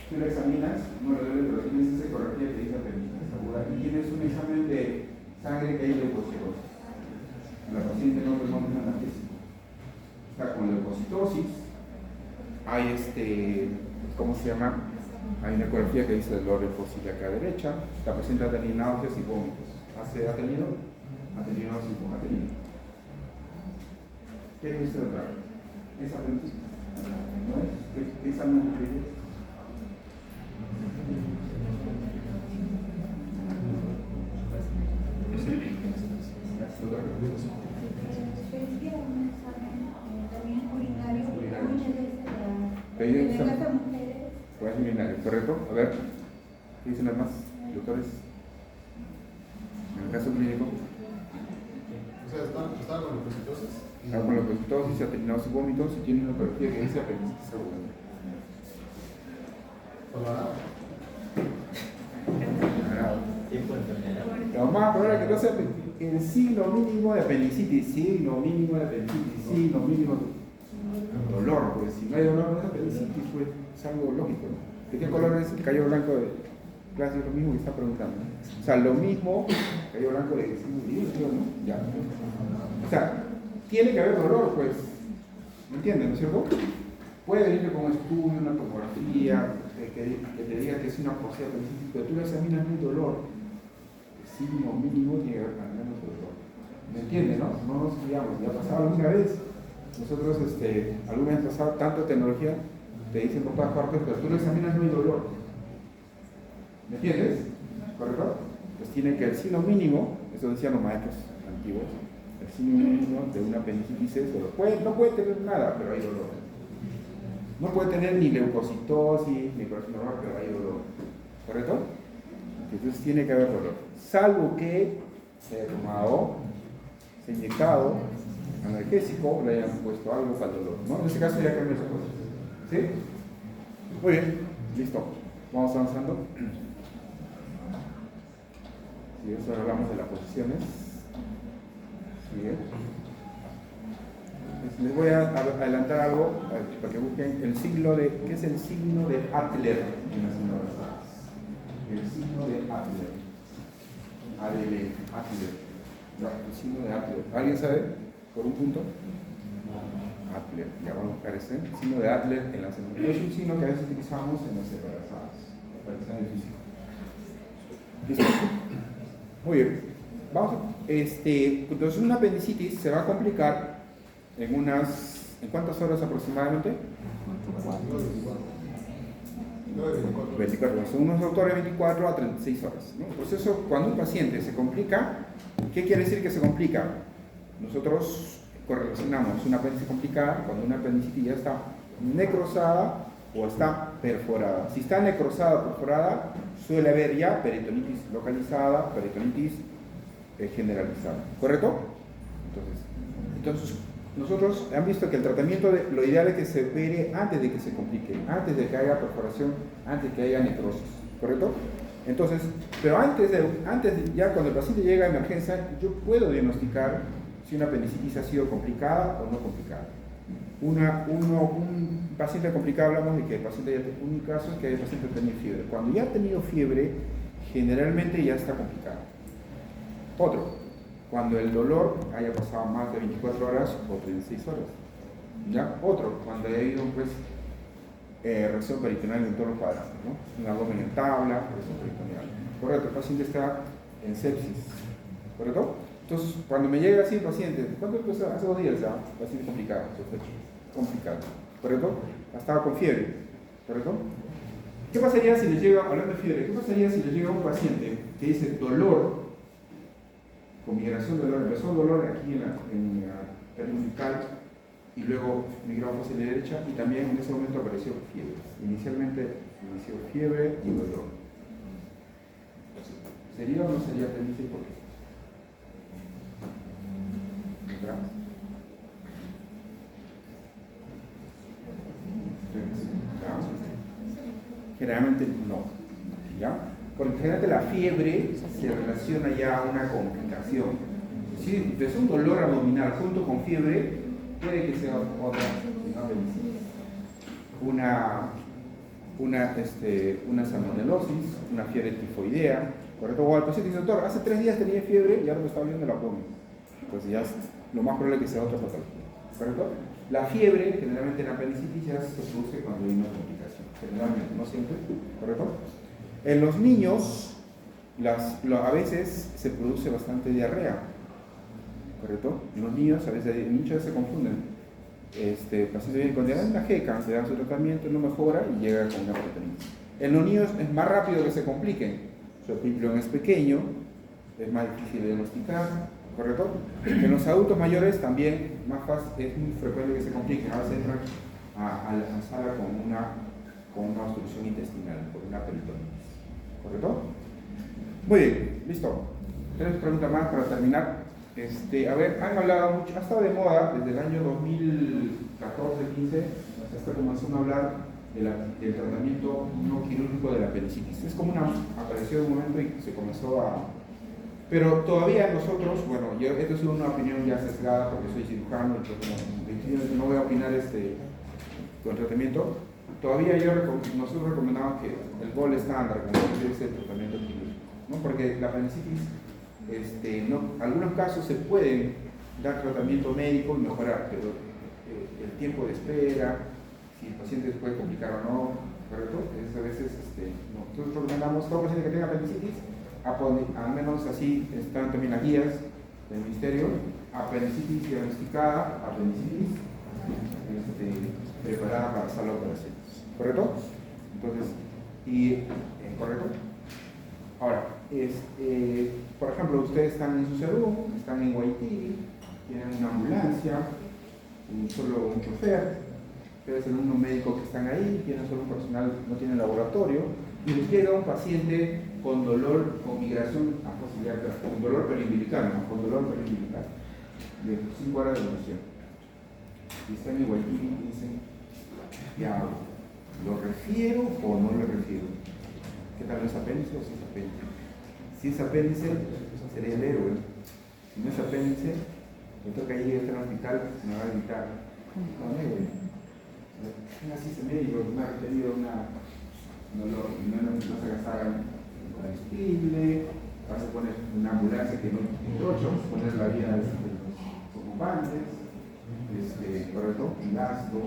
A: Tú lo examinas, no le duele, pero tienes esa ecografía que dice apendicitis aguda. Y tienes un examen de sangre que hay leucocitos. La paciente no responde a analgésico. Está con leucocitosis. Hay ¿cómo se llama? Hay una ecografía que dice el dolor fósil acá a la derecha. La paciente ha tenido náuseas y vómitos. ¿Ha tenido? Ha tenido náuseas y vómitos. ¿Ha tenido? ¿Qué dice otra? ¿Es apendicitis? ¿No es? ¿Qué examen de Ahí
I: En el
A: está.
I: caso de mujeres,
A: Pues urinario, ¿correcto? A ver, ¿qué dicen las más, doctores? En el caso clínico,
C: O sea, está con leucocitosis.
A: está con los resultados, si ha terminado su vómito, si tiene una patología que dice apendicitis aguda.
E: Tiempo de enfermedad.
A: Lo más probable es que no sea el signo mínimo de apendicitis, signo mínimo de apendicitis, signo mínimo de dolor, pues si no hay dolor no es apendicitis, pues es algo lógico, ¿no? ¿De qué color es el callo blanco de clase? Es lo mismo que está preguntando, ¿no? O sea, lo mismo, callo blanco de signo dirígeno, ¿no? Ya. O sea, tiene que haber dolor, pues, ¿me entienden, no es cierto? Puede venir con un estudio, una tomografía, que te diga que es una posible apendicitis, pero tú lo examinas no hay dolor. El signo mínimo tiene que haber al menos dolor. ¿Me entienden, no? No nos guiamos. ¿Ya ha pasado alguna vez? Nosotros, alguna vez pasado tanta tecnología, te dicen por todas partes, pero tú lo examinas no hay dolor. ¿Me entiendes? ¿Correcto? Pues tiene que el signo mínimo, eso decían los maestros antiguos, el signo mínimo de una apendicitis es dolor. No puede tener nada, pero hay dolor. No puede tener ni leucocitosis, ni corazón normal, pero hay dolor. ¿Correcto? Entonces tiene que haber dolor. Salvo que se haya tomado, se haya inyectado analgésico o le hayan puesto algo para el dolor, ¿no? En este caso ya cambia esa cosa. ¿Sí? Muy bien, listo. Vamos avanzando. Y eso ahora hablamos de las posiciones. Sigue. Les voy a adelantar algo para que busquen el signo de, ¿qué es el signo de Adler en las universidades? El signo de Adler. Adler. No, el signo de Adler. ¿Alguien sabe? ¿Por un punto? Adler. Ya vamos a buscar ese. El signo de Adler en las universidades. Es un signo que a veces utilizamos en las embarazadas. Para que sea difícil. Listo. Muy bien. Vamos. Entonces una apendicitis se va a complicar ¿en cuántas horas aproximadamente? 24 horas. Son unos autores 24 a 36 horas, ¿no? Pues eso, cuando un paciente se complica, ¿qué quiere decir que se complica? Nosotros correlacionamos una apéndice complicada cuando una apendicitis ya está necrosada o está perforada. Si está necrosada o perforada, suele haber ya peritonitis localizada, peritonitis generalizada. ¿Correcto? Entonces nosotros han visto que el tratamiento, lo ideal es que se opere antes de que se complique, antes de que haya perforación, antes de que haya necrosis, ¿correcto? Entonces, pero antes ya cuando el paciente llega a emergencia, yo puedo diagnosticar si una apendicitis ha sido complicada o no complicada. Un paciente complicado, hablamos de que el paciente un caso es que el paciente tenía fiebre. Cuando ya ha tenido fiebre, generalmente ya está complicado. Otro, cuando el dolor haya pasado más de 24 horas o 36 horas. ¿Ya? Otro, cuando haya habido reacción peritoneal en todos los cuadrantes, ¿no? Un abdomen en tabla, reacción peritoneal. Correcto, el paciente está en sepsis. ¿Correcto? Entonces, cuando me llega así el paciente, ¿cuánto empezó? Hace 2 días ya, paciente complicado, sospecho. Complicado. ¿Correcto? Estaba con fiebre. ¿Correcto? ¿Qué pasaría si le llega, hablando de fiebre, qué pasaría si le llega un paciente que dice dolor, con migración de dolor, empezó el dolor aquí en la periumbilical y luego migró a fase derecha y también en ese momento apareció fiebre. Inicialmente inició fiebre y dolor. ¿Sería o no sería apendicitis? ¿Por qué? ¿Verdad? Generalmente no. ¿Ya? Porque generalmente la fiebre se relaciona ya a una complicación. Si empezó un dolor abdominal junto con fiebre, puede que sea otra una salmonelosis, una fiebre tifoidea, ¿correcto? O el paciente dice, doctor, hace 3 días tenía fiebre y ahora me está doliendo el abdomen. Entonces ya es lo más probable que sea otra patología, ¿correcto? La fiebre, generalmente en la apendicitis, ya se produce cuando hay una complicación, generalmente, no siempre, ¿correcto? En los niños, a veces se produce bastante diarrea, ¿correcto? En los niños, a veces muchas veces se confunden. El paciente viene con diarrea en la jeca, se da su tratamiento, no mejora y llega con una peritonitis. En los niños es más rápido que se compliquen. Su epíplon es pequeño, es más difícil de diagnosticar, ¿correcto? En los adultos mayores también es muy frecuente que se compliquen. A veces entran a la sala con una obstrucción intestinal, por una peritonitis. ¿Correcto? Muy bien, listo. 3 preguntas más para terminar. A ver, han hablado mucho, ha estado de moda desde el año 2014-15, hasta comenzó a hablar del tratamiento no quirúrgico de la apendicitis. Es como apareció de un momento y se comenzó a... Pero todavía nosotros, bueno, esto es una opinión ya sesgada porque soy cirujano y no voy a opinar con el tratamiento. Todavía nosotros recomendamos que el gold estándar es el tratamiento quirúrgico, ¿no? Porque la apendicitis, algunos casos se pueden dar tratamiento médico y mejorar, pero el tiempo de espera, si el paciente se puede complicar o no, ¿correcto? A veces no. Nosotros recomendamos a todo paciente que tenga apendicitis, al menos así están también las guías del ministerio, apendicitis diagnosticada, apendicitis preparada para sala de operaciones. ¿Correcto? Entonces, ¿correcto? Ahora, por ejemplo, ustedes están en su salud, están en Guaití, tienen una ambulancia, solo un chofer, ustedes son unos médicos que están ahí, tienen solo un personal, no tienen laboratorio, y les llega un paciente con dolor, con migración a posibilidad, con dolor periumbilical, de 5 horas de duración. Y están en Guaití y dicen, ya, ¿lo refiero o no lo refiero? ¿Qué tal es apéndice o si es apéndice? Si es apéndice, sería el héroe. Si no es apéndice, me toca ir a un hospital, me va a gritar. No, héroe. Así se médico, me ha referido no se gastaran combustible, vas a poner una ambulancia que no tiene 8, poner la vida de los ocupantes, correcto, un gasto,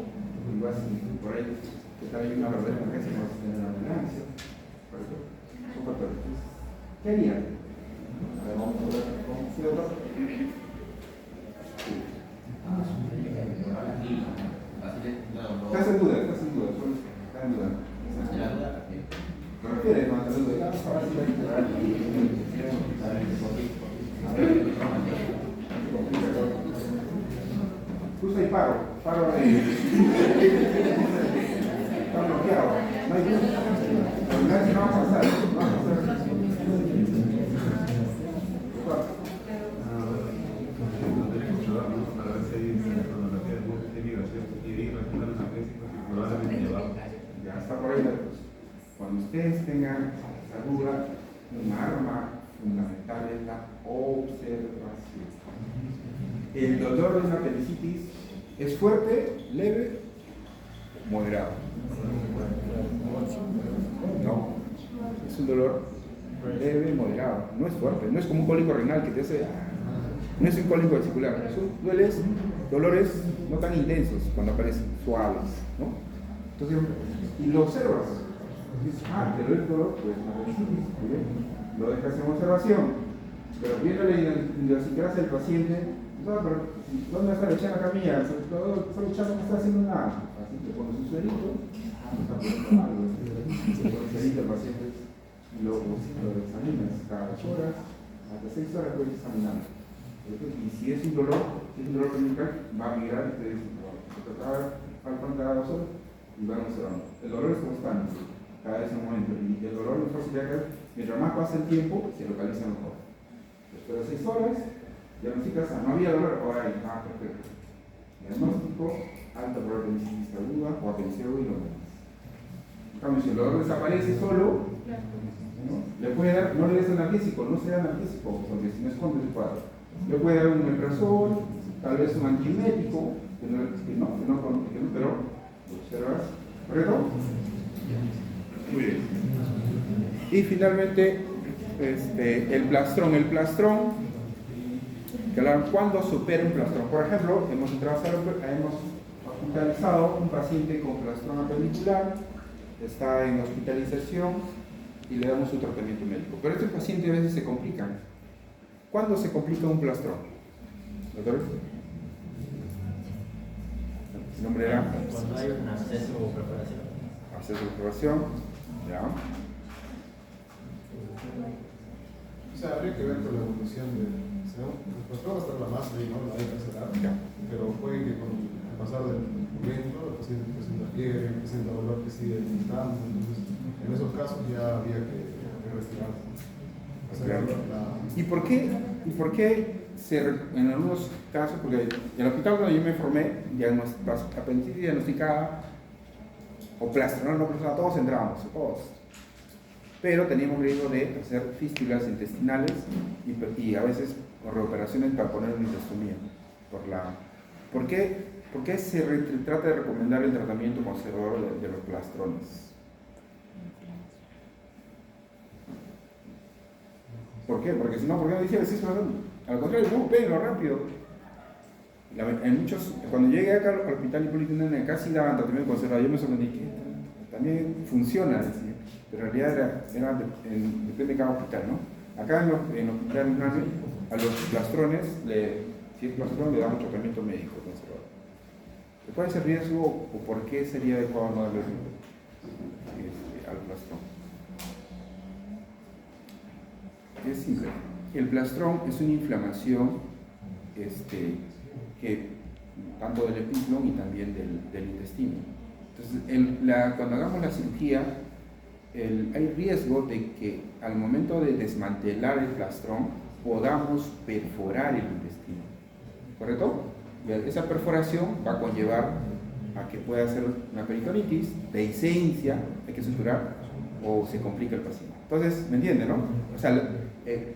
A: y vas por ahí, que tal hay una verdadera emergencia, no vas a tener la ambulancia, correcto, son factores. ¿Qué haría? A ver, vamos a ver cómo se lo pasa. Estás en duda, estás en duda. ¿Te refieres? No, te lo digo. Justo hay paro de... Está bloqueado. No hay luz. No va a pasar. Ya está por ahí la cosa. Cuando ustedes tengan esa duda, un arma fundamental es la observación. El dolor de una apendicitis es fuerte, leve, moderado. No, es un dolor leve, moderado. No es fuerte, no es como un cólico renal que te hace. No es un cólico vesicular, son dolores no tan intensos cuando aparecen, suaves, ¿no? Entonces, y lo observas. Dices, te doy el dolor, pues no lo dejas en observación, pero viendo la idiosincrasia del paciente, no, pero ¿dónde está echando la camilla? Está echando, no está haciendo nada. Así te pones un suerito, no está poniendo algo, se pone suerito el paciente, y lo examinas cada 8 horas, hasta 6 horas puedes examinar. Y si es un dolor clínico, va a migrar y te dice, faltan 2 horas y van observando. El dolor es constante, cada vez en un momento, y el dolor no es fácil de acá, mientras más pasa el tiempo, se localiza mejor. Después de 6 horas, diagnosticas, no había dolor, ahora hay, perfecto. Diagnóstico, alta probabilidad de apendicitis aguda o apendicitis aguda y lo demás. En cambio, si el dolor desaparece solo, ¿no? Le puede dar, no le des analgésico, no se da analgésico, porque si no esconde el cuadro. Le puede dar un omeprazol, tal vez un antiemético, pero lo observas, ¿correcto? Muy bien. Y finalmente, el plastrón. El plastrón, ¿cuándo se opera un plastrón? Por ejemplo, hemos hospitalizado un paciente con plastrón apendicular, está en hospitalización y le damos un tratamiento médico. Pero este paciente a veces se complica. ¿Cuándo se complica un plastrón? ¿Doctor? ¿El nombre era?
E: Cuando hay un acceso o preparación.
A: Acceso o preparación, ya.
C: O sea, habría que ver con la evolución del... Pues va a estar la masa ahí, ¿no? La hay que cerrar. Pero puede que con el pasar del momento el paciente pliegue presenta dolor que sigue limitando, entonces en esos casos ya había que retirar. O sea,
A: ¿Y por qué en algunos casos, porque en el hospital donde yo me formé, apendicitis diagnosticada, o plastronal no plastronal, todos entrábamos, todos. Pero teníamos riesgo de hacer fístulas intestinales y a veces reoperaciones para poner una intestomía. ¿Por qué se trata de recomendar el tratamiento conservador de los plastrones? ¿Por qué? Porque si no, ¿por qué no decía que sí? Al contrario, no, péguenlo rápido. Cuando llegué acá al hospital Hipólito Unanue, casi daban tratamiento conservador. Yo me sorprendí que también funciona, decía, pero en realidad depende de cada hospital, ¿no? Acá en el hospital Unanue, a los plastrones, si es plastrón, le damos tratamiento médico conservador. ¿Cuál es el riesgo o por qué sería adecuado no darle al plastrón? Es simple. El plastrón es una inflamación que tanto del epíclon y también del intestino. Entonces, cuando hagamos la cirugía, hay riesgo de que al momento de desmantelar el plastrón podamos perforar el intestino. ¿Correcto? Esa perforación va a conllevar a que pueda ser una peritonitis, dehiscencia, hay que suturar, o se complica el paciente. Entonces, ¿me entienden, no? O sea,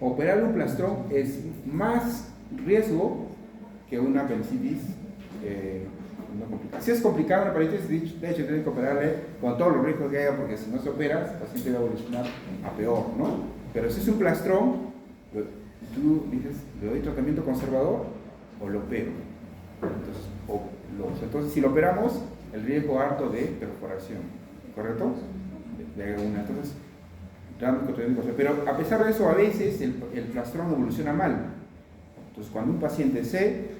A: operar un plastrón es más riesgo que una apendicitis no complicada. Si es complicada una apendicitis, de hecho tienes que operarle con todos los riesgos que haya, porque si no se opera, el paciente va a evolucionar a peor, ¿no? Pero si es un plastrón, tú dices, ¿le doy tratamiento conservador o lo opero? Entonces si lo operamos, el riesgo alto de perforación, ¿correcto? Entonces, pero a pesar de eso, a veces el plastrón evoluciona mal. Entonces, cuando un paciente se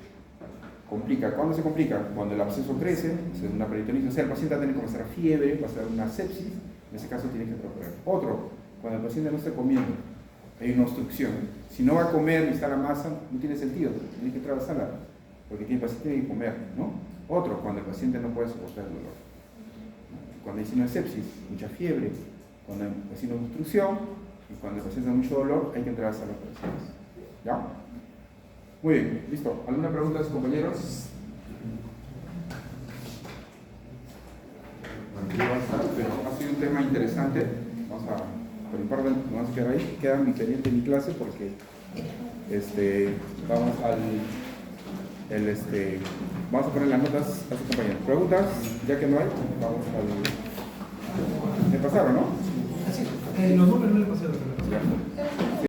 A: complica, ¿cuándo se complica? Cuando el absceso crece, es una peritonitis, o sea, el paciente va a tener que pasar fiebre, va a ser una sepsis, en ese caso tiene que operar. Otro, cuando el paciente no está comiendo, hay una obstrucción. Si no va a comer y está la masa, no tiene sentido, tiene que entrar a la sala, porque el paciente tiene que comer, ¿no? Otro, cuando el paciente no puede soportar el dolor. Cuando hay signo de sepsis, mucha fiebre, cuando hay signo de obstrucción y cuando el paciente tiene mucho dolor, hay que entrar a la sala de operaciones. ¿Ya? Muy bien, listo. ¿Alguna pregunta de sus compañeros? Pero ha sido un tema interesante. Vamos a quedar ahí. Queda mi pendiente de mi clase porque vamos a poner las notas a sus compañeros. ¿Preguntas? Ya que no hay, vamos al... ¿Me pasaron, no?
F: Sí, los números no le pasaron.